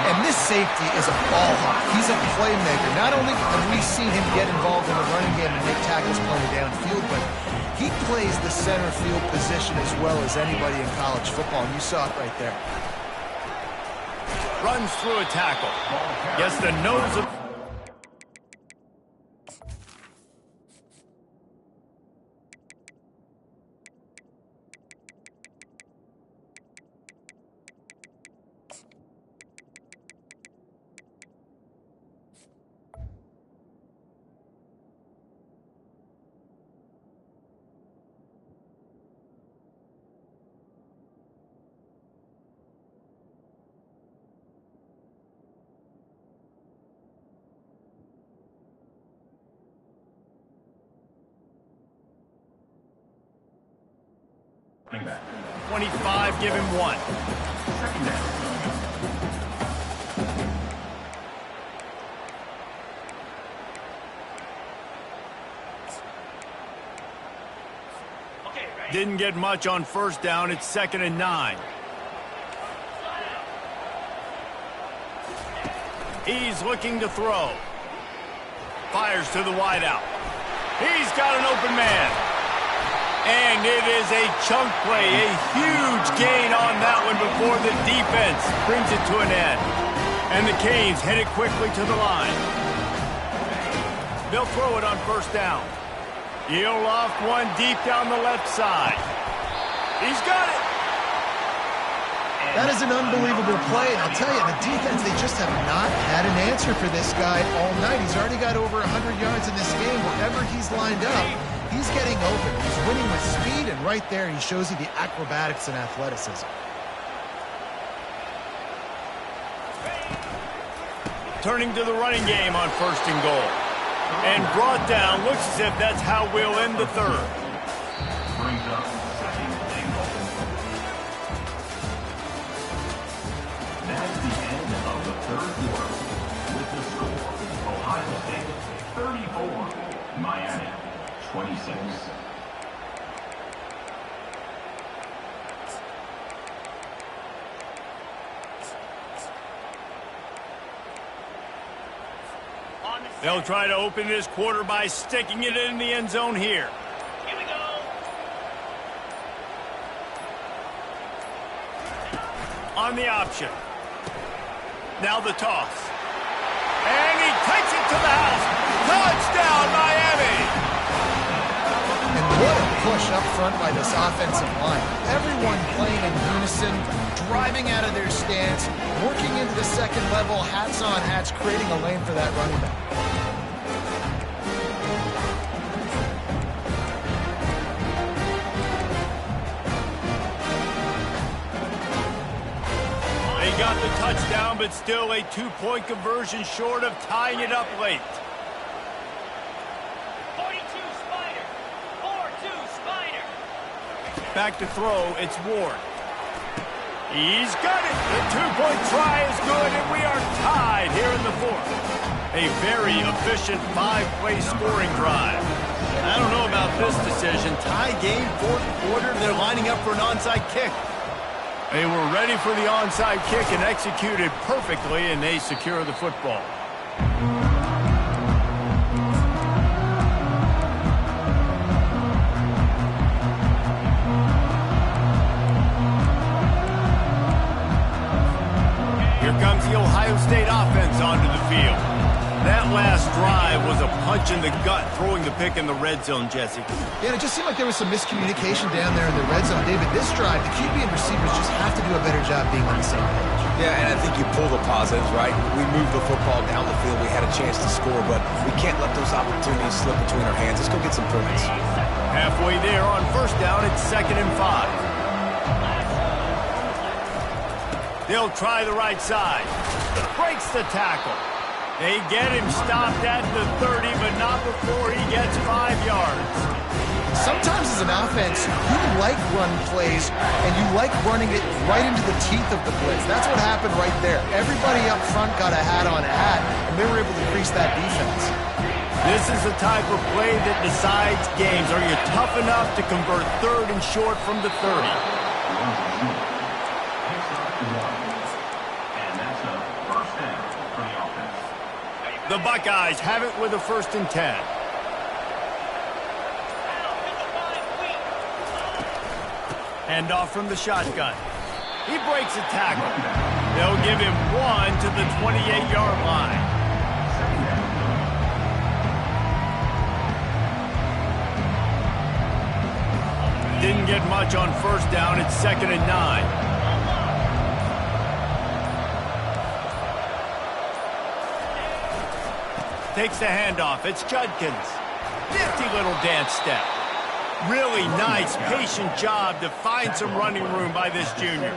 Speaker 3: And this safety is a ball hawk. He's a playmaker. Not only have we seen him get involved in the running game and make tackles playing downfield, but he plays the center field position as well as anybody in college football, and you saw it right there.
Speaker 1: Runs through a tackle. Gets the nose of...
Speaker 4: Running back.
Speaker 1: 25, give him 1.
Speaker 4: Second down.
Speaker 1: Didn't get much on first down. It's 2nd and 9. He's looking to throw. Fires to the wideout. He's got an open man. And it is a chunk play, a huge gain on that one before the defense brings it to an end. And the Canes headed quickly to the line. They'll throw it on first down. He'll loft one deep down the left side. He's got it.
Speaker 3: That is an unbelievable play, and I'll tell you, the defense, they just have not had an answer for this guy all night. He's already got over 100 yards in this game. Wherever he's lined up, he's getting open. He's winning with speed, and right there he shows you the acrobatics and athleticism.
Speaker 1: Turning to the running game on 1st and goal. And brought down. Looks as if that's how we'll end the third.
Speaker 4: Brings up 2nd and goal. That's the end of the third quarter. With the score, Ohio State 34, Miami 26.
Speaker 1: They'll try to open this quarter by sticking it in the end zone here.
Speaker 5: Here we go.
Speaker 1: On the option. Now the toss. And he takes it to the house. Touchdown, Miami!
Speaker 3: And what a push up front by this offensive line. Everyone playing in unison, driving out of their stance, working into the second level, hats on hats, creating a lane for that running back.
Speaker 1: They got the touchdown, but still a 2-point conversion short of tying it up late.
Speaker 5: 42 Spider. 4-2 Spider.
Speaker 1: Back to throw, it's Ward. He's got it. The 2-point try is good, and we are tied here in the 4th. A very efficient 5-play scoring drive. I don't know about this decision. Tie game, 4th quarter. They're lining up for an onside kick. They were ready for the onside kick and executed perfectly, and they secure the football. Here comes the Ohio State offense onto the field. That last drive was a punch in the gut, throwing the pick in the red zone, Jesse.
Speaker 3: Yeah, and it just seemed like there was some miscommunication down there in the red zone. David, this drive, the QB and receivers just have to do a better job being on the same page.
Speaker 2: Yeah, and I think you pull the positives, right? We moved the football down the field. We had a chance to score, but we can't let those opportunities slip between our hands. Let's go get some points.
Speaker 1: Halfway there on first down, it's 2nd and 5. They'll try the right side. Breaks the tackle. They get him stopped at the 30, but not before he gets 5 yards.
Speaker 3: Sometimes as an offense, you like run plays, and you like running it right into the teeth of the blitz. That's what happened right there. Everybody up front got a hat on hat, and they were able to increase that defense.
Speaker 1: This is the type of play that decides games. Are you tough enough to convert 3rd and short from the 30? The Buckeyes have it with a 1st and 10. Hand off from the shotgun. He breaks a tackle. They'll give him 1 to the 28-yard line. Didn't get much on 1st down. It's 2nd and 9. Takes the handoff. It's Judkins. Nifty little dance step. Really nice, patient job to find some running room by this junior.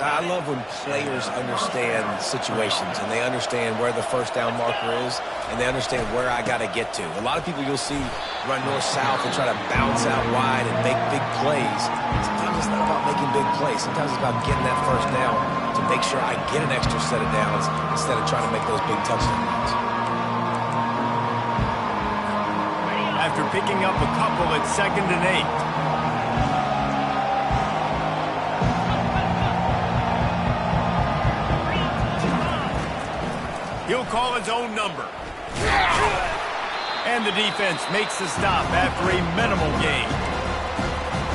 Speaker 2: I love when players understand situations and they understand where the 1st down marker is and they understand where I got to get to. A lot of people you'll see run north-south and try to bounce out wide and make big plays. Sometimes it's not about making big plays. Sometimes it's about getting that 1st down to make sure I get an extra set of downs instead of trying to make those big touchdowns.
Speaker 1: After picking up a couple, it's 2nd and 8. He'll call his own number. And the defense makes the stop after a minimal gain.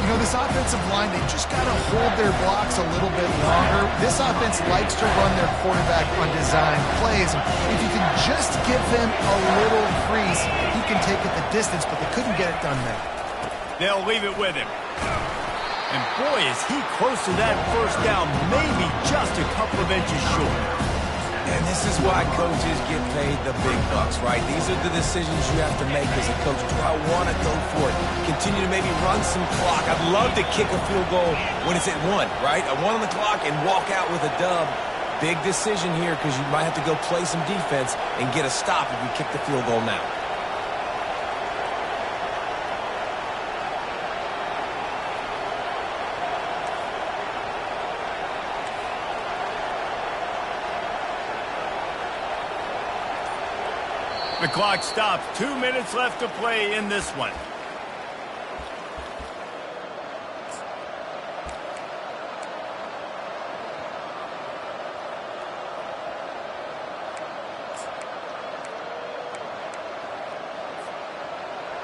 Speaker 3: You know, this offensive line, they just got to hold their blocks a little bit longer. This offense likes to run their quarterback on design plays. And if you can just give him a little crease, he can take it the distance, but they couldn't get it done there.
Speaker 1: They'll leave it with him. And boy, is he close to that 1st down, maybe just a couple of inches short.
Speaker 2: And this is why coaches get paid the big bucks, right? These are the decisions you have to make as a coach. Do I want to go for it? Continue to maybe run some clock. I'd love to kick a field goal when it's at 1, right? A 1 on the clock and walk out with a dub. Big decision here because you might have to go play some defense and get a stop if you kick the field goal now.
Speaker 1: The clock stops. 2 minutes left to play in this one.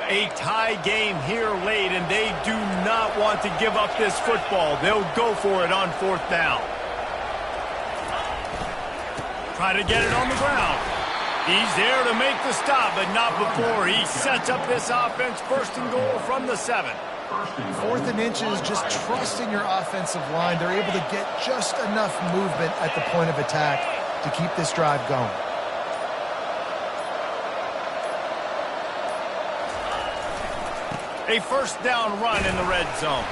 Speaker 1: A tie game here late, and they do not want to give up this football. They'll go for it on 4th down. Try to get it on the ground. He's there to make the stop, but not before he sets up this offense 1st and goal from the 7.
Speaker 3: 4th and inches, just trusting your offensive line. They're able to get just enough movement at the point of attack to keep this drive going.
Speaker 1: A 1st down run in the red zone.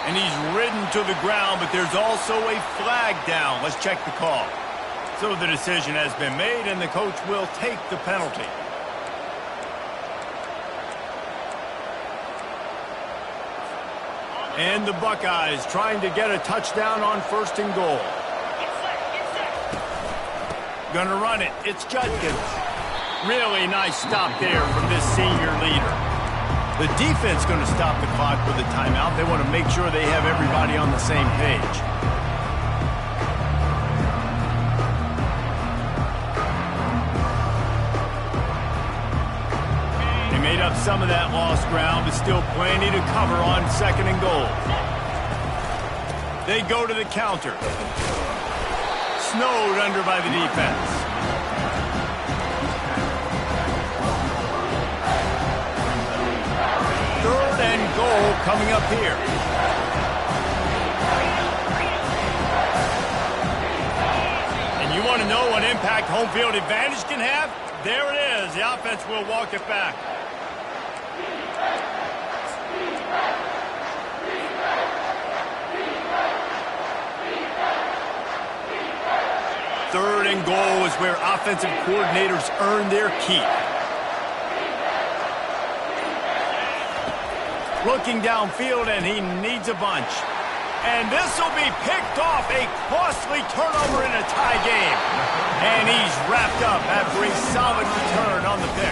Speaker 1: And he's ridden to the ground, but there's also a flag down. Let's check the call. So the decision has been made, and the coach will take the penalty. And the Buckeyes trying to get a touchdown on 1st and goal. Gonna run it. It's Judkins. Really nice stop there from this senior leader. The defense going to stop the clock with a timeout. They want to make sure they have everybody on the same page. They made up some of that lost ground, but still plenty to cover on 2nd and goal. They go to the counter. Snowed under by the defense. Third and goal coming up here. And you want to know what impact home field advantage can have? There it is. The offense will walk it back. Third and goal is where offensive coordinators earn their keep. Looking downfield, and he needs a bunch. And this will be picked off. A costly turnover in a tie game. And he's wrapped up after a solid return on the pick.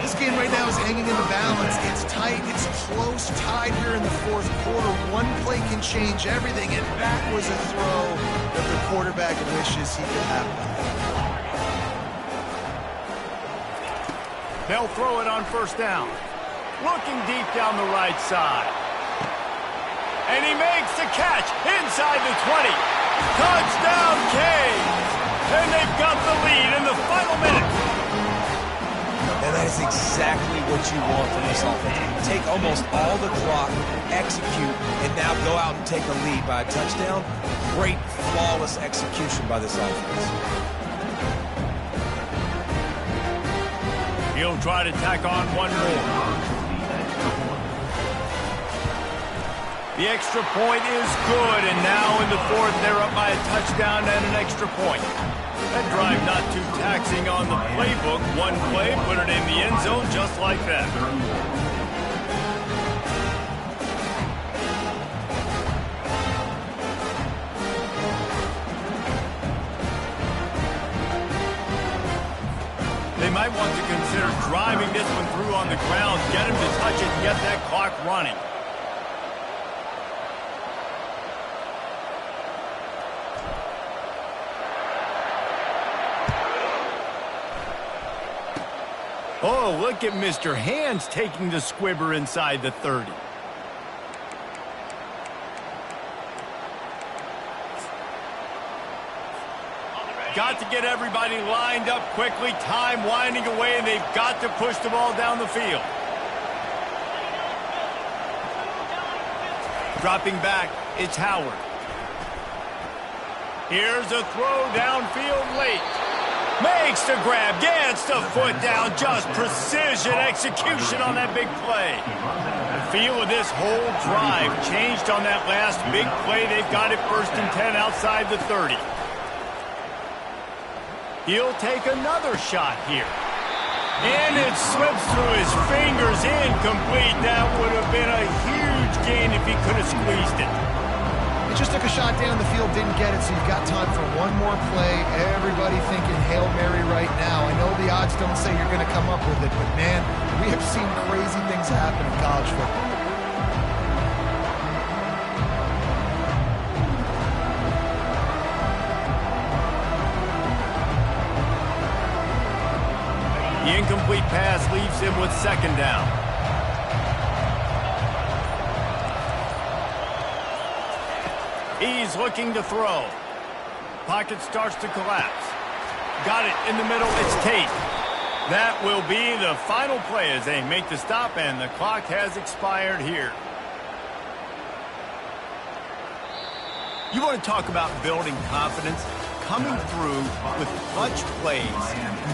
Speaker 3: This game right now is hanging in the balance. It's tight, it's close, tied here in the fourth quarter. One play can change everything, and that was a throw that the quarterback wishes he could have.
Speaker 1: They'll throw it on first down. Looking deep down the right side. And he makes the catch inside the 20. Touchdown, Canes! And they've got the lead in the final minute.
Speaker 2: And that is exactly what you want from this offense. Take almost all the clock, execute, and now go out and take a lead by a touchdown. Great, flawless execution by this offense.
Speaker 1: He'll try to tack on one more. The extra point is good, and now in the fourth, they're up by a touchdown and an extra point. That drive not too taxing on the playbook. One play, put it in the end zone just like that. They might want to consider driving this one through on the ground, get him to touch it, and get that clock running. Oh, look at Mr. Hands taking the squibber inside the 30. Got to get everybody lined up quickly. Time winding away, and they've got to push the ball down the field. Dropping back, it's Howard. Here's a throw downfield late. Makes the grab, gets the foot down, just precision execution on that big play. The feel of this whole drive changed on that last big play. They've got it 1st and 10 outside the 30. He'll take another shot here. And it slips through his fingers, incomplete. That would have been a huge gain if he could have squeezed it.
Speaker 3: He just took a shot down the field, didn't get it, so you've got time for one more play. Everybody thinking Hail Mary right now. I know the odds don't say you're going to come up with it, but man, we have seen crazy things happen in college football.
Speaker 1: The incomplete pass leaves him with 2nd down. He's looking to throw. Pocket starts to collapse. Got it in the middle. It's Tate. That will be the final play as they make the stop, and the clock has expired here. You want to talk about building confidence? Coming through with clutch plays,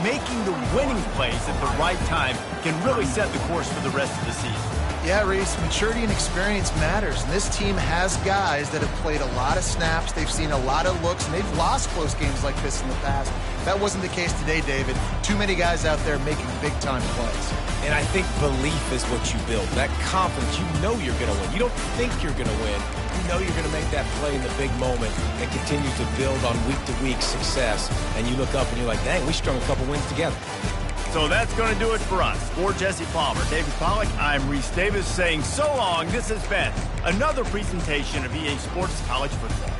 Speaker 1: making the winning plays at the right time can really set the course for the rest of the season.
Speaker 3: Yeah, Reese, maturity and experience matters, and this team has guys that have played a lot of snaps, they've seen a lot of looks, and they've lost close games like this in the past. That wasn't the case today, David. Too many guys out there making big-time plays.
Speaker 2: And I think belief is what you build. That confidence, you know you're going to win. You don't think you're going to win. You know you're going to make that play in the big moment and continue to build on week-to-week success. And you look up and you're like, dang, we strung a couple wins together.
Speaker 1: So that's going to do it for us. For Jesse Palmer, David Pollack, I'm Reese Davis saying so long. This has been another presentation of EA Sports College Football.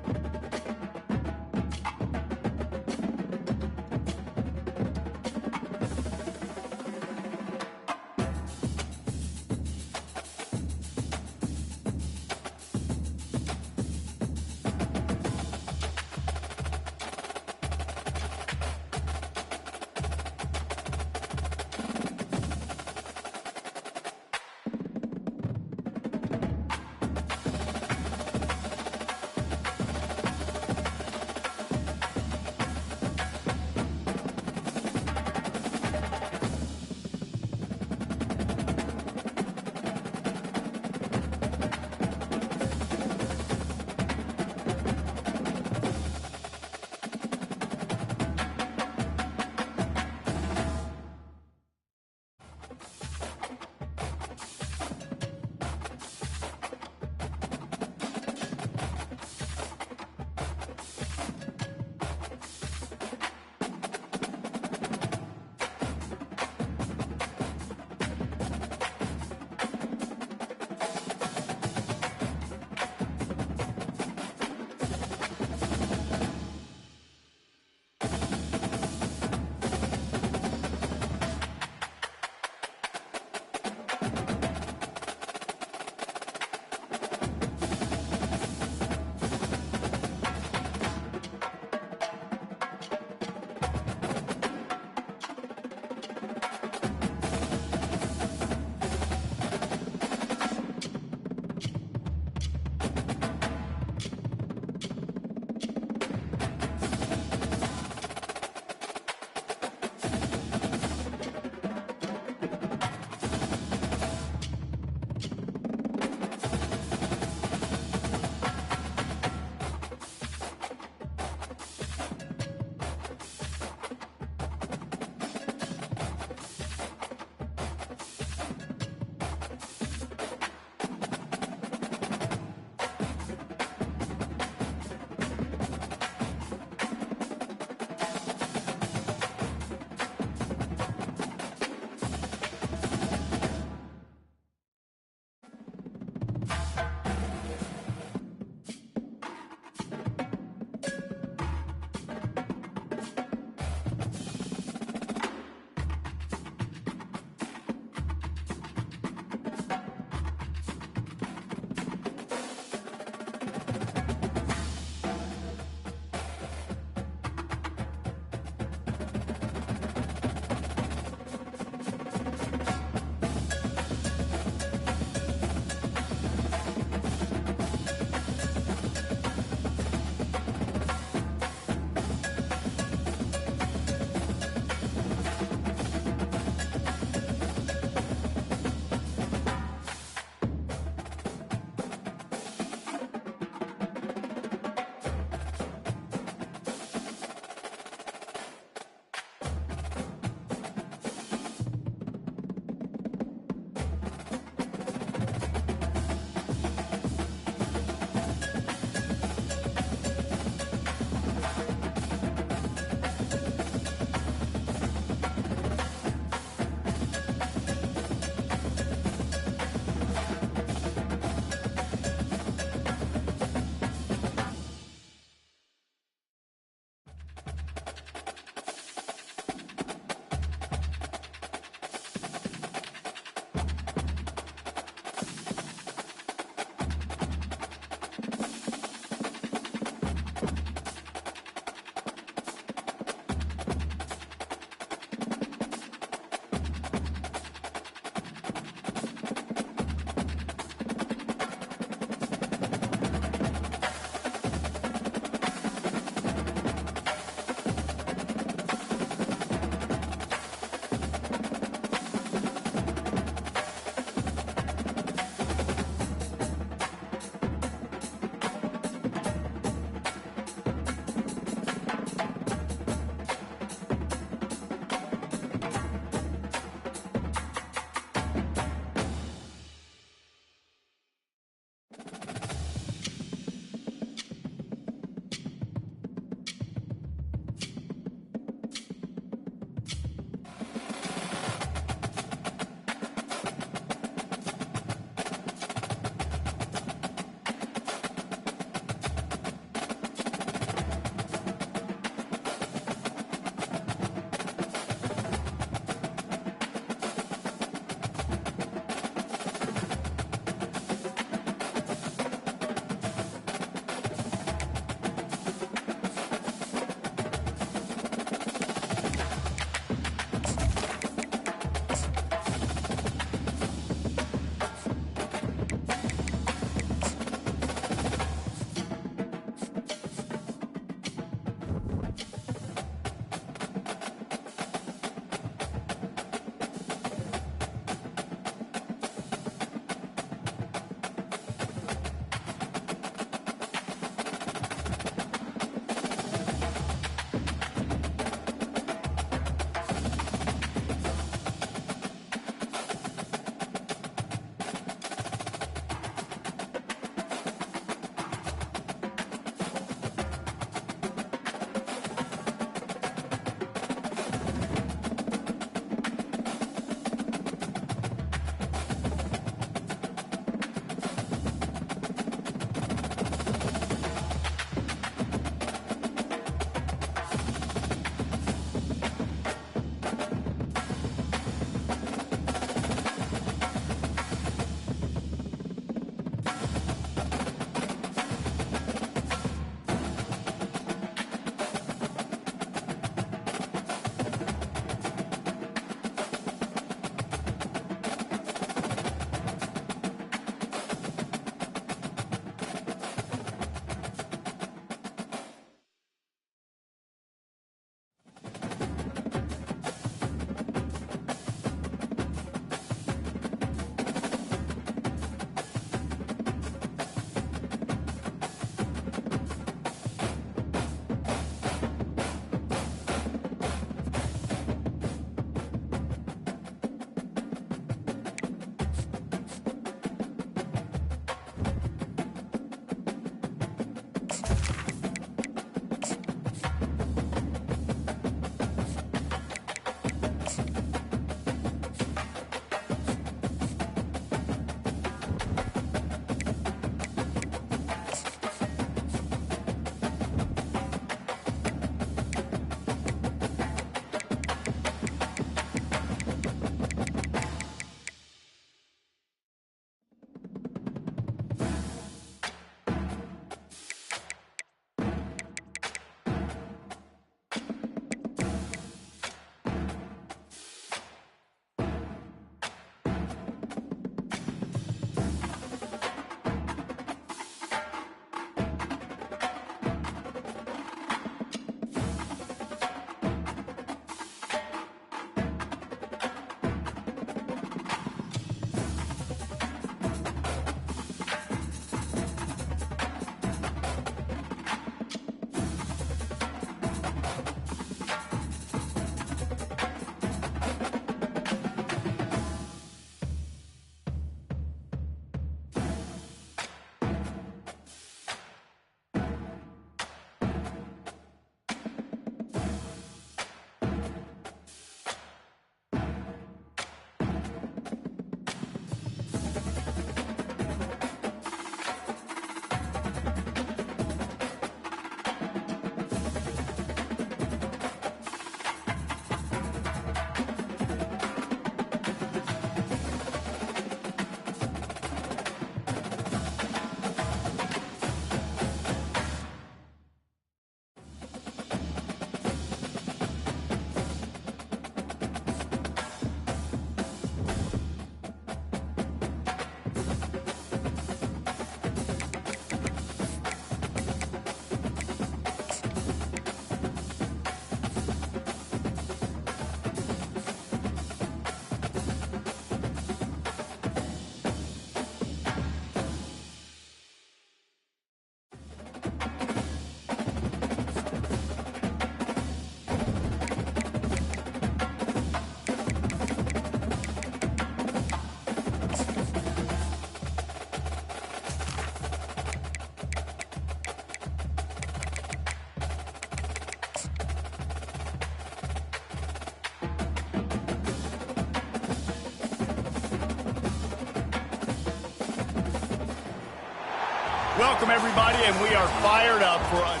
Speaker 1: Welcome, everybody, and we are fired up for a...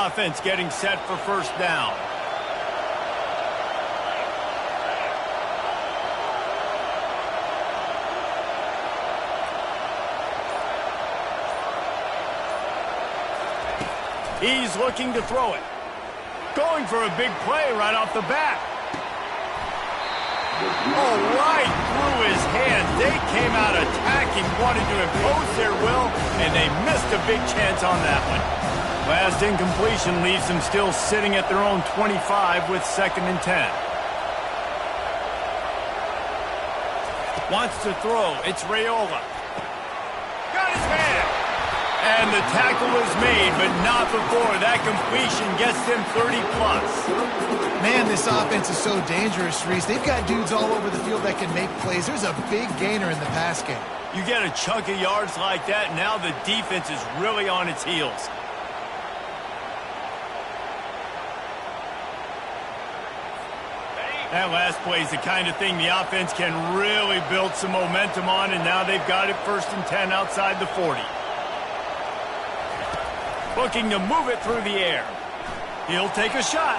Speaker 1: Offense getting set for first down. He's looking to throw it. Going for a big play right off the bat. Oh, right through his hands. They came out attacking, wanted to impose their will, and they missed a big chance on that one. Last incompletion leaves them still sitting at their own 25 with 2nd and 10. Wants to throw. It's Raiola. Got his hand. And the tackle is made, but not before that completion gets them 30+.
Speaker 3: Man, this offense is so dangerous, Reese. They've got dudes all over the field that can make plays. There's a big gainer in the pass game.
Speaker 1: You get a chunk of yards like that, now the defense is really on its heels. That last play is the kind of thing the offense can really build some momentum on, and now they've got it 1st and 10 outside the 40. Looking to move it through the air. He'll take a shot.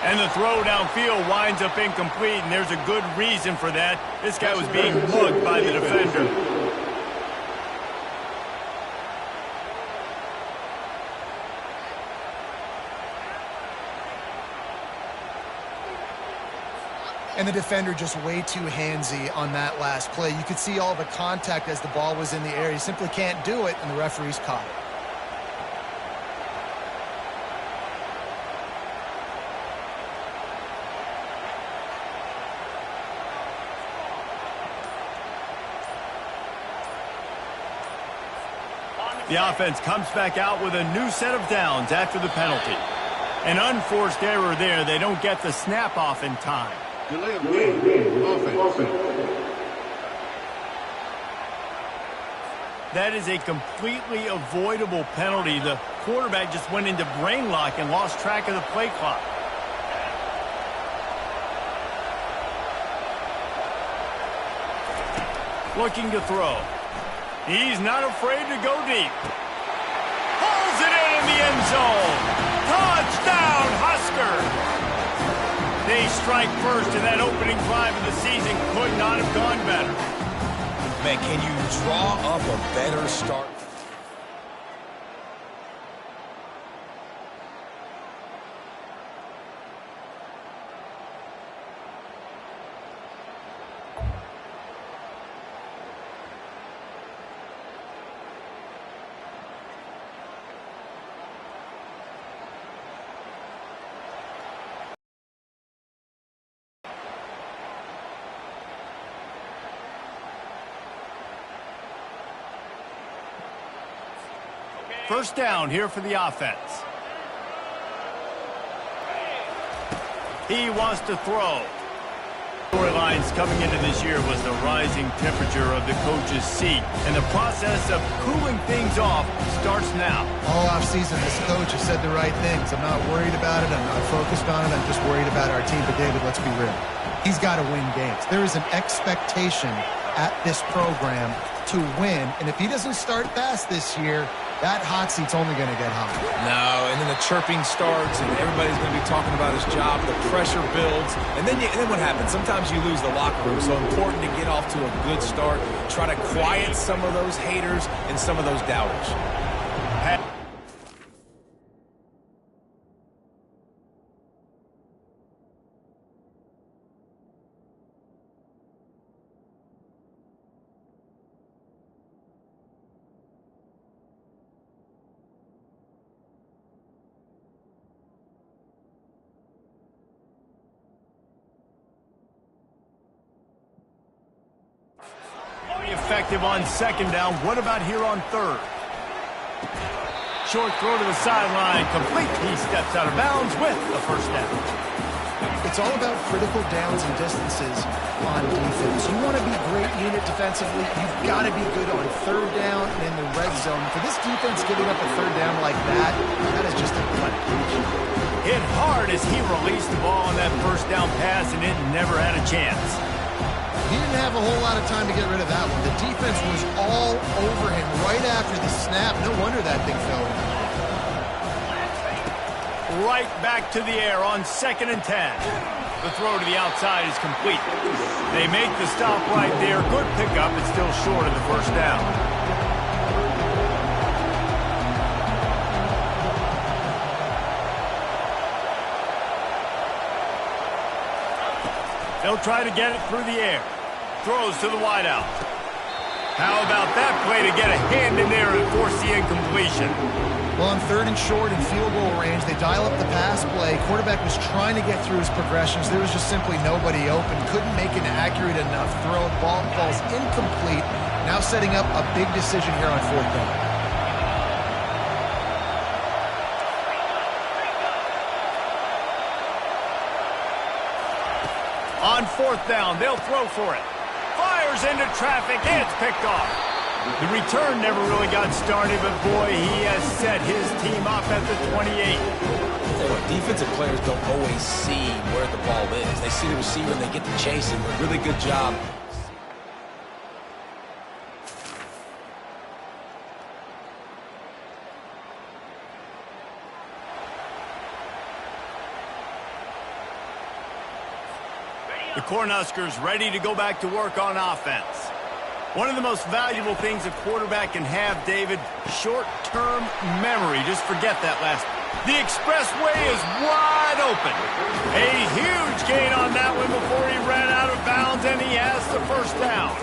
Speaker 1: And the throw downfield winds up incomplete, and there's a good reason for that. This guy was being mugged by the defender.
Speaker 3: And the defender just way too handsy on that last play. You could see all the contact as the ball was in the air. He simply can't do it, and the referee's caught it.
Speaker 1: The offense comes back out with a new set of downs after the penalty. An unforced error there. They don't get the snap off in time.
Speaker 6: Delay of game, offense.
Speaker 1: That is a completely avoidable penalty. The quarterback just went into brain lock and lost track of the play clock. Looking to throw. He's not afraid to go deep. Pulls it in the end zone. Touchdown, Husker! They strike first, and that opening drive of the season could not have gone better.
Speaker 2: Man, can you draw up a better start?
Speaker 1: First down here for the offense. He wants to throw. Storylines coming into this year was the rising temperature of the coach's seat, and the process of cooling things off starts now.
Speaker 3: All offseason, this coach has said the right things. I'm not worried about it. I'm not focused on it. I'm just worried about our team. But, David, let's be real. He's got to win games. There is an expectation at this program to win, and if he doesn't start fast this year, that hot seat's only going to get hot.
Speaker 2: No, and then the chirping starts, and everybody's going to be talking about his job. The pressure builds, and then what happens? Sometimes you lose the locker room. So important to get off to a good start. Try to quiet some of those haters and some of those doubters.
Speaker 1: Effective on second down. What about here on third? Short throw to the sideline. Complete. He steps out of bounds with the first down.
Speaker 3: It's all about critical downs and distances on defense. You want to be great unit defensively, you've got to be good on third down and in the red zone. For this defense giving up a third down like that is just a pathetic reach.
Speaker 1: Hit hard as he released the ball on that first down pass, and it never had a chance.
Speaker 3: He didn't have a whole lot of time to get rid of that one. The defense was all over him right after the snap. No wonder that thing fell in.
Speaker 1: Right back to the air on 2nd and 10. The throw to the outside is complete. They make the stop right there. Good pickup, but still short of the first down. They'll try to get it through the air. Throws to the wideout. How about that play to get a hand in there and force the incompletion?
Speaker 3: Well, on 3rd and short in field goal range, they dial up the pass play. Quarterback was trying to get through his progressions. There was just simply nobody open. Couldn't make an accurate enough throw. Ball falls incomplete. Now setting up a big decision here on 4th down.
Speaker 1: On 4th down, they'll throw for it. Fires into traffic, and it's picked off. The return never really got started, but boy, he has set his team up at the 28.
Speaker 2: Defensive players don't always see where the ball is. They see the receiver and they get to chase him. A really good job.
Speaker 1: The Cornhuskers ready to go back to work on offense. One of the most valuable things a quarterback can have, David, short-term memory. Just forget that last. The expressway is wide open. A huge gain on that one before he ran out of bounds, and he has the first down.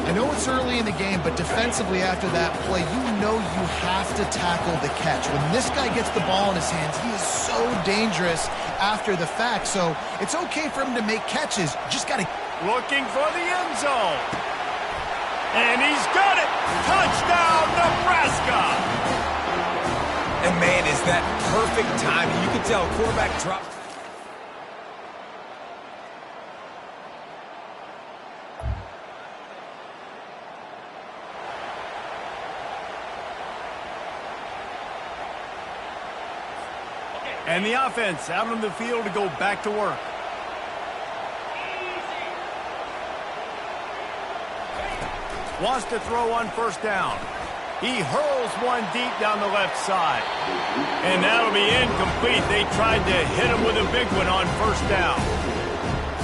Speaker 3: I know it's early in the game, but defensively after that play, you know you have to tackle the catch. When this guy gets the ball in his hands, he is so dangerous after the fact. So it's okay for him to make catches. Just got to...
Speaker 1: Looking for the end zone. And he's got it! Touchdown, Nebraska!
Speaker 2: And man, is that perfect timing. You can tell quarterback dropped.
Speaker 1: And the offense out on the field to go back to work. Wants to throw on 1st down. He hurls one deep down the left side. And that'll be incomplete. They tried to hit him with a big one on 1st down.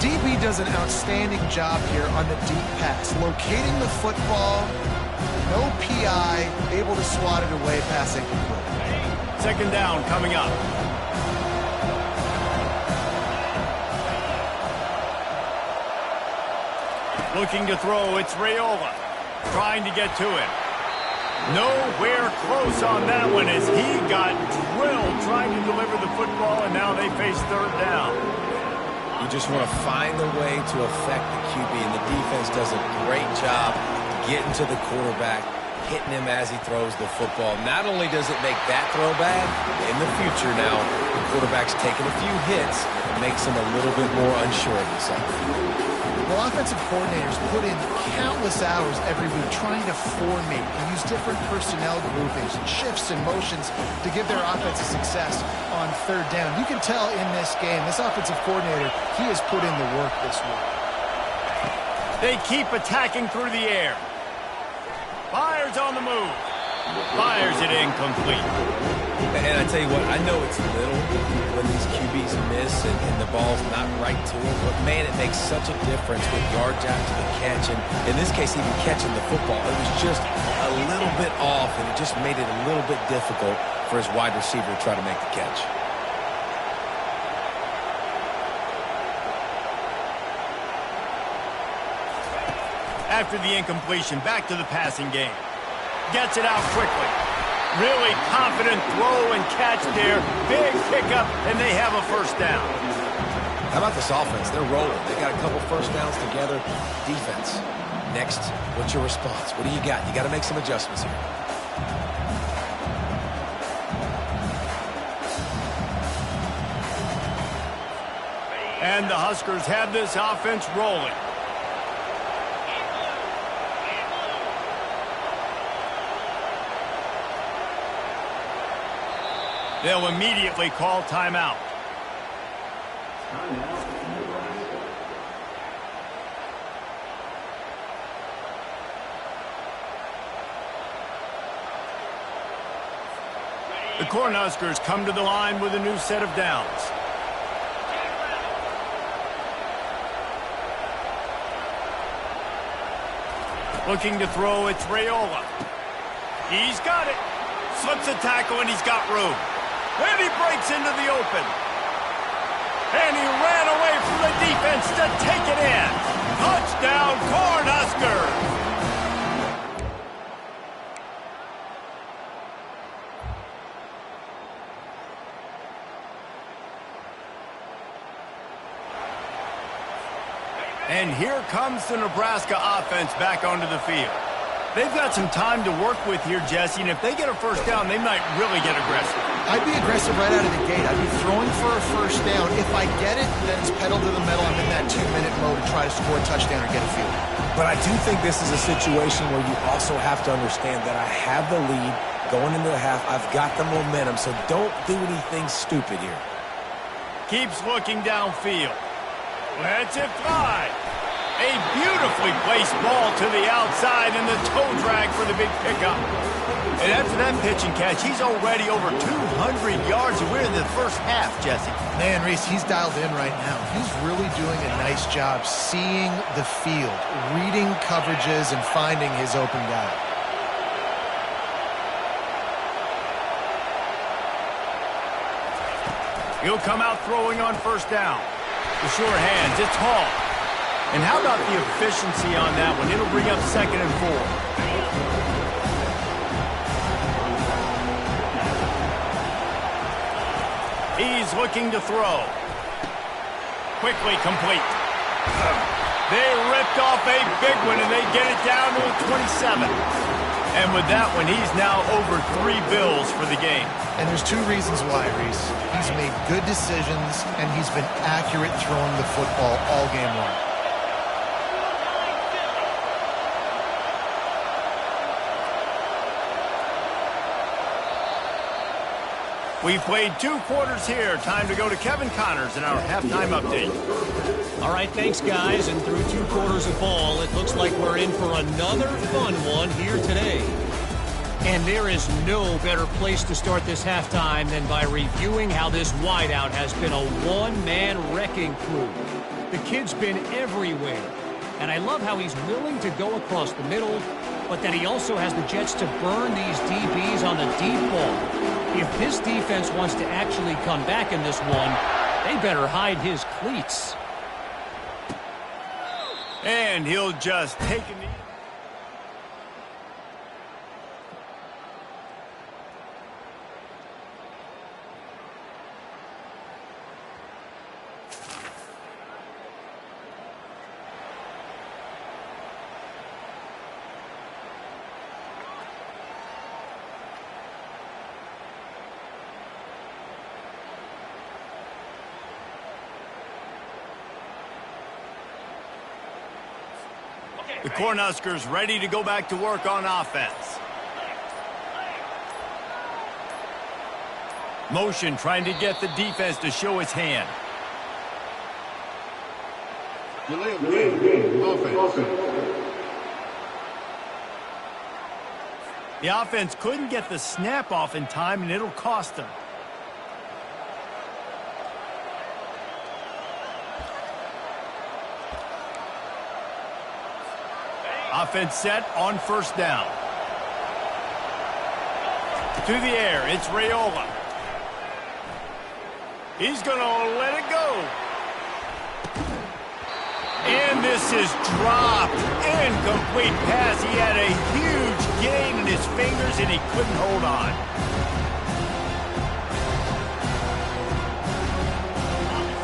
Speaker 3: DB does an outstanding job here on the deep pass. Locating the football, no PI, able to swat it away, pass incomplete.
Speaker 1: 2nd down coming up. Looking to throw, it's Raiola. Trying to get to him. Nowhere close on that one as he got drilled trying to deliver the football, and now they face 3rd down.
Speaker 2: You just want to find a way to affect the QB, and the defense does a great job getting to the quarterback, hitting him as he throws the football. Not only does it make that throw bad, in the future now, the quarterback's taking a few hits, it makes him a little bit more unsure of himself.
Speaker 3: Well, offensive coordinators put in countless hours every week trying to formate and use different personnel groupings and shifts and motions to give their offense a success on 3rd down. You can tell in this game, this offensive coordinator, he has put in the work this week.
Speaker 1: They keep attacking through the air. Fires on the move. Fires it incomplete.
Speaker 2: And I tell you what, I know it's little when these QBs miss and the ball's not right to them, but man, it makes such a difference with yards after the catch. And in this case, even catching the football, it was just a little bit off, and it just made it a little bit difficult for his wide receiver to try to make the catch.
Speaker 1: After the incompletion, back to the passing game. Gets it out quickly. Really confident throw and catch there. Big pickup, and they have a 1st down.
Speaker 2: How about this offense? They're rolling. They got a couple 1st downs together. Defense. Next, what's your response? What do you got? You got to make some adjustments here.
Speaker 1: And the Huskers have this offense rolling. They'll immediately call timeout. The Cornhuskers come to the line with a new set of downs. Looking to throw, it's Raiola. He's got it. Slips a tackle, and he's got room. And he breaks into the open. And he ran away from the defense to take it in. Touchdown, Cornhuskers! And here comes the Nebraska offense back onto the field. They've got some time to work with here, Jesse, and if they get a first down, they might really get aggressive.
Speaker 3: I'd be aggressive right out of the gate. I'd be throwing for a first down. If I get it, then it's pedal to the metal. I'm in that 2-minute mode to try to score a touchdown or get a field.
Speaker 2: But I do think this is a situation where you also have to understand that I have the lead going into the half. I've got the momentum, so don't do anything stupid here.
Speaker 1: Keeps looking downfield. Lets it fly. A beautifully placed ball to the outside and the toe drag for the big pickup. And after that pitch and catch, he's already over 200 yards, and we're in the first half, Jesse.
Speaker 3: Man, Reese, he's dialed in right now. He's really doing a nice job seeing the field, reading coverages, and finding his open guy.
Speaker 1: He'll come out throwing on first down. The short hands, it's Hall. And how about the efficiency on that one? It'll bring up 2nd and 4. He's looking to throw. Quickly complete. They ripped off a big one, and they get it down to a 27. And with that one, he's now over 3 bills for the game.
Speaker 3: And there's 2 reasons why, Reese. He's made good decisions, and he's been accurate throwing the football all game long.
Speaker 1: We've played 2 quarters here. Time to go to Kevin Connors in our halftime update.
Speaker 7: All right, thanks, guys. And through 2 quarters of ball, it looks like we're in for another fun one here today. And there is no better place to start this halftime than by reviewing how this wideout has been a one-man wrecking crew. The kid's been everywhere. And I love how he's willing to go across the middle, but that he also has the jets to burn these DBs on the deep ball. If this defense wants to actually come back in this one, they better hide his cleats.
Speaker 1: And he'll just take a knee. The Cornhuskers ready to go back to work on offense. Motion trying to get the defense to show its hand.
Speaker 6: Delay of game. Offense.
Speaker 1: The offense couldn't get the snap off in time, and it'll cost them. Offense set on first down. To the air, it's Raiola. He's going to let it go. And this is dropped. Incomplete pass. He had a huge gain in his fingers, and he couldn't hold on.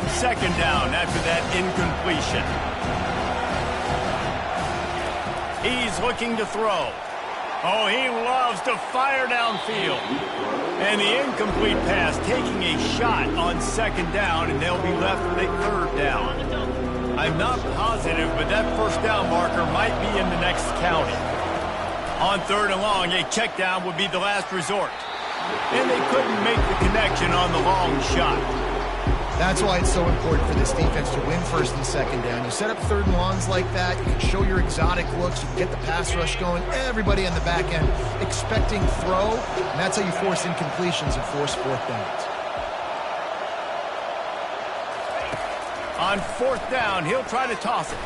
Speaker 1: Second down after that incompletion. He's looking to throw. Oh, he loves to fire downfield. And the incomplete pass taking a shot on second down, and they'll be left with a third down. I'm not positive, but that first down marker might be in the next county. On third and long, a check down would be the last resort. And they couldn't make the connection on the long shot.
Speaker 3: That's why it's so important for this defense to win first and second down. You set up third and longs like that, you can show your exotic looks, you can get the pass rush going, everybody on the back end expecting throw, and that's how you force incompletions and force fourth downs.
Speaker 1: On fourth down, he'll try to toss it.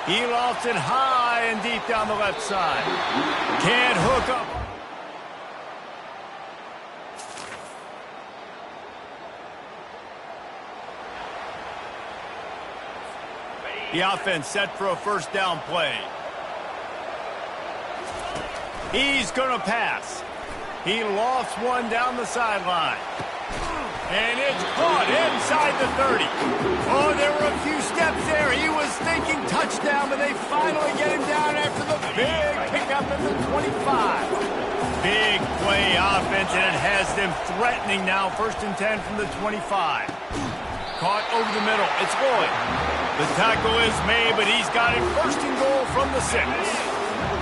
Speaker 1: He lofts it high and deep down the left side. Can't hook up. The offense set for a first down play. He's going to pass. He lofts one down the sideline. And it's caught inside the 30. Oh, there were a few steps there. He was thinking touchdown, but they finally get him down after the big pickup at the 25. Big play offense, and it has them threatening now. First and 10 from the 25. Caught over the middle. It's Lloyd. The tackle is made, but he's got it first and goal from the 6.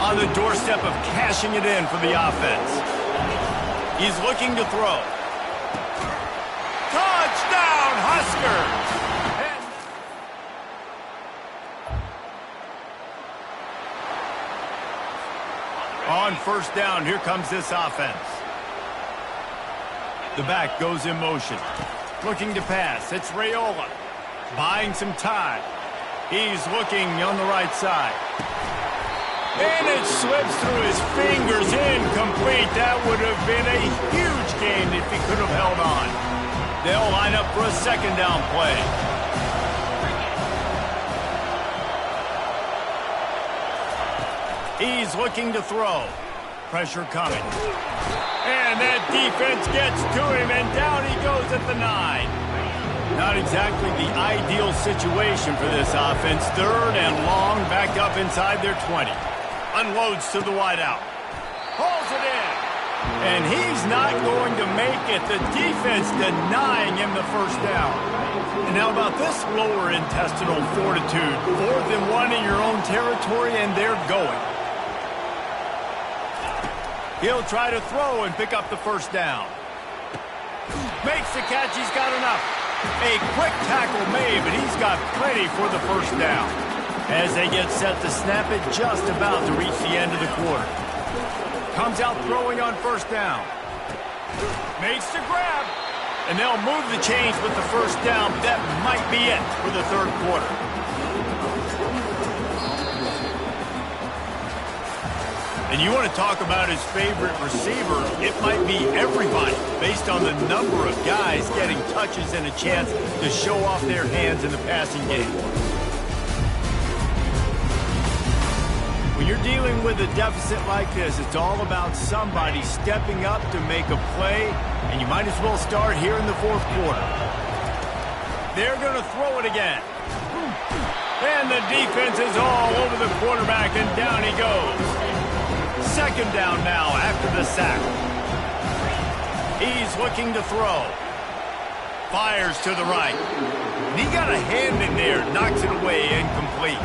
Speaker 1: On the doorstep of cashing it in for the offense. He's looking to throw. Touchdown, Huskers! On first down, here comes this offense. The back goes in motion. Looking to pass. It's Raiola. Buying some time. He's looking on the right side. And it slips through his fingers. Incomplete. That would have been a huge gain if he could have held on. They'll line up for a second down play. He's looking to throw. Pressure coming. And that defense gets to him, and down he goes at the 9. Not exactly the ideal situation for this offense. Third and long, back up inside their 20. Unloads to the wideout. Pulls it in. And he's not going to make it. The defense denying him the first down. And now about this lower intestinal fortitude. 4th and 1 in your own territory, and they're going. He'll try to throw and pick up the first down. Makes the catch. He's got enough. A quick tackle made, but he's got plenty for the first down. As they get set to snap it, just about to reach the end of the quarter. Comes out throwing on first down. Makes the grab. And they'll move the chains with the first down. That might be it for the third quarter. And you want to talk about his favorite receiver, it might be everybody, based on the number of guys getting touches and a chance to show off their hands in the passing game. When you're dealing with a deficit like this, it's all about somebody stepping up to make a play, and you might as well start here in the fourth quarter. They're going to throw it again. And the defense is all over the quarterback, and down he goes. Second down now after the sack. He's looking to throw. Fires to the right. And he got a hand in there, knocks it away, incomplete.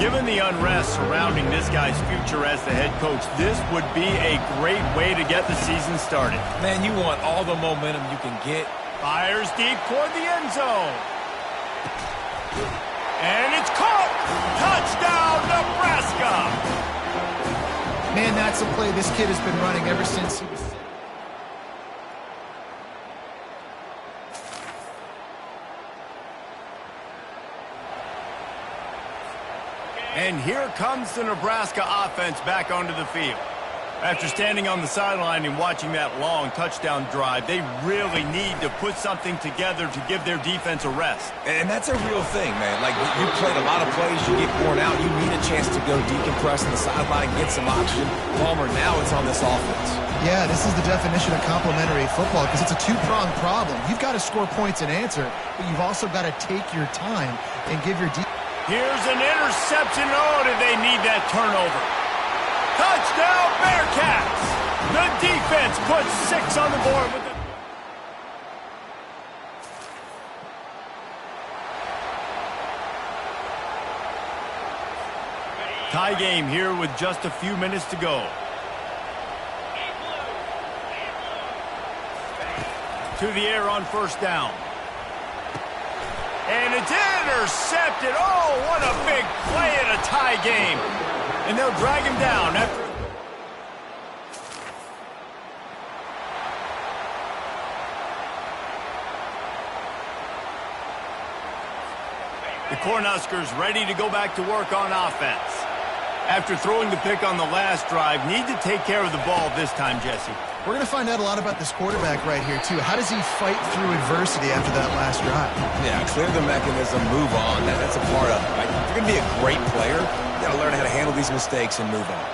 Speaker 1: Given the unrest surrounding this guy's future as the head coach, this would be a great way to get the season started.
Speaker 2: Man, you want all the momentum you can get.
Speaker 1: Fires deep toward the end zone. And it's caught! Touchdown, Nebraska!
Speaker 3: Man, that's a play this kid has been running ever since he was...
Speaker 1: And here comes the Nebraska offense back onto the field. After standing on the sideline and watching that long touchdown drive, they really need to put something together to give their defense a rest.
Speaker 2: And that's a real thing, man. Like, you played a lot of plays, you get worn out, you need a chance to go decompress on the sideline, get some oxygen. Palmer, now it's on this offense.
Speaker 3: Yeah, this is the definition of complementary football because it's a two-pronged problem. You've got to score points and answer, but you've also got to take your time and give your...
Speaker 1: Here's an interception. Oh, did they need that turnover? Touchdown, Bearcats! The defense puts 6 on the board with the... Tie game here with just a few minutes to go. To the air on first down. And it's intercepted. Oh, what a big play in a tie game. And they'll drag him down after... The Cornhuskers ready to go back to work on offense. After throwing the pick on the last drive, need to take care of the ball this time, Jesse.
Speaker 3: We're going to find out a lot about this quarterback right here, too. How does he fight through adversity after that last drive?
Speaker 2: Yeah, clear the mechanism, move on. That's a part of it, right? If you're going to be a great player, you got to learn how to handle these mistakes and move on.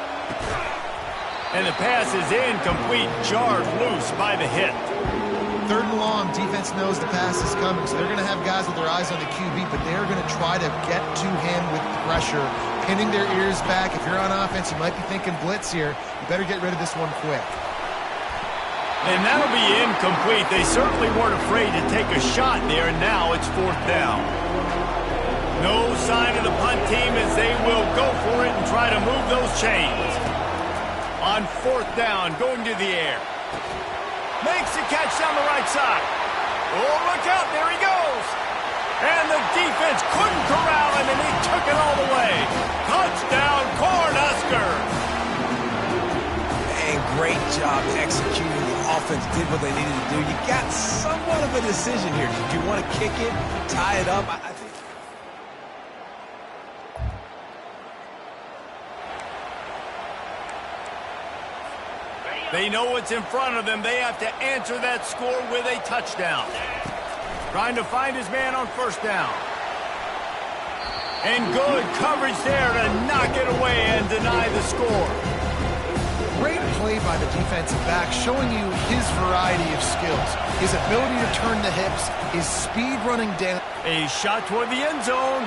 Speaker 1: And the pass is incomplete, jarred loose by the hit.
Speaker 3: 3rd and long, defense knows the pass is coming, so they're going to have guys with their eyes on the QB, but they're going to try to get to him with pressure, pinning their ears back. If you're on offense, you might be thinking blitz here. You better get rid of this one quick.
Speaker 1: And that'll be incomplete. They certainly weren't afraid to take a shot there, and now it's 4th down. No sign of the punt team as they will go for it and try to move those chains. On 4th down, going to the air. Makes the catch down the right side. Oh, look out, there he goes. And the defense couldn't corral him, and he took it all the way. Touchdown, Cornhuskers.
Speaker 2: And great job executing. The offense did what they needed to do. You got somewhat of a decision here. Did you want to kick it, tie it up? I think...
Speaker 1: They know what's in front of them. They have to answer that score with a touchdown. Trying to find his man on first down. And good coverage there to knock it away and deny the score.
Speaker 3: Great play by the defensive back, showing you his variety of skills. His ability to turn the hips, his speed running down.
Speaker 1: A shot toward the end zone.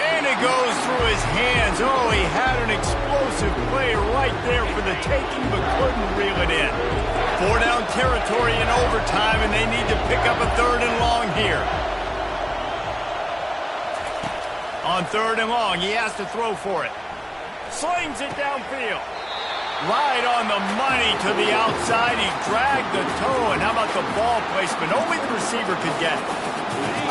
Speaker 1: And it goes through his hands. Oh, he had an explosive play right there for the taking, but couldn't reel it in. 4 down territory in overtime, and they need to pick up a 3rd and long here. On 3rd and long, he has to throw for it. Slings it downfield. Right on the money to the outside. He dragged the toe, and how about the ball placement? Only the receiver could get it.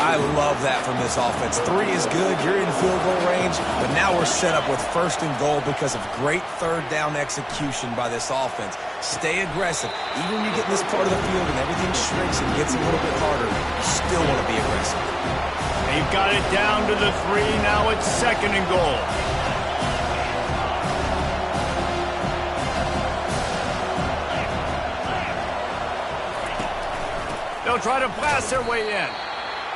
Speaker 2: I love that from this offense. 3 is good. You're in field goal range, but now we're set up with 1st and goal because of great 3rd down execution by this offense. Stay aggressive. Even when you get in this part of the field and everything shrinks and gets a little bit harder, you still want to be aggressive.
Speaker 1: They've got it down to the 3. Now it's 2nd and goal. They'll try to blast their way in.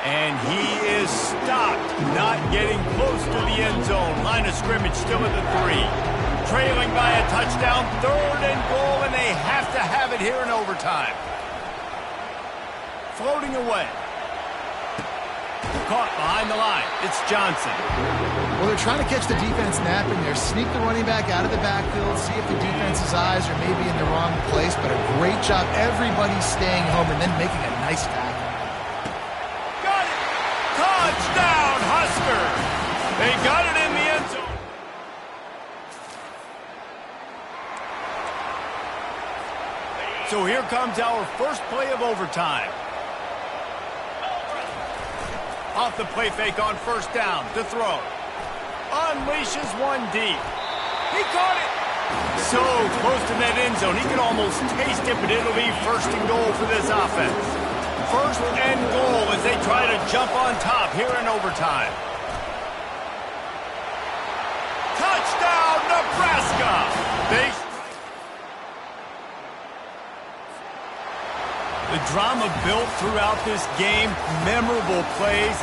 Speaker 1: And he is stopped, not getting close to the end zone. Line of scrimmage still at the 3. Trailing by a touchdown, 3rd and goal, and they have to have it here in overtime. Floating away. Caught behind the line. It's Johnson.
Speaker 3: Well, they're trying to catch the defense napping there. Sneak the running back out of the backfield, see if the defense's eyes are maybe in the wrong place, but a great job. Everybody's staying home and then making a nice tackle.
Speaker 1: Touchdown, Huskers! They got it in the end zone. So here comes our first play of overtime. Off the play fake on first down to throw. Unleashes one deep. He caught it. So close to that end zone. He can almost taste it, but it'll be 1st and goal for this offense. 1st and goal as they try to jump on top here in overtime. Touchdown, Nebraska! The drama built throughout this game, memorable plays, and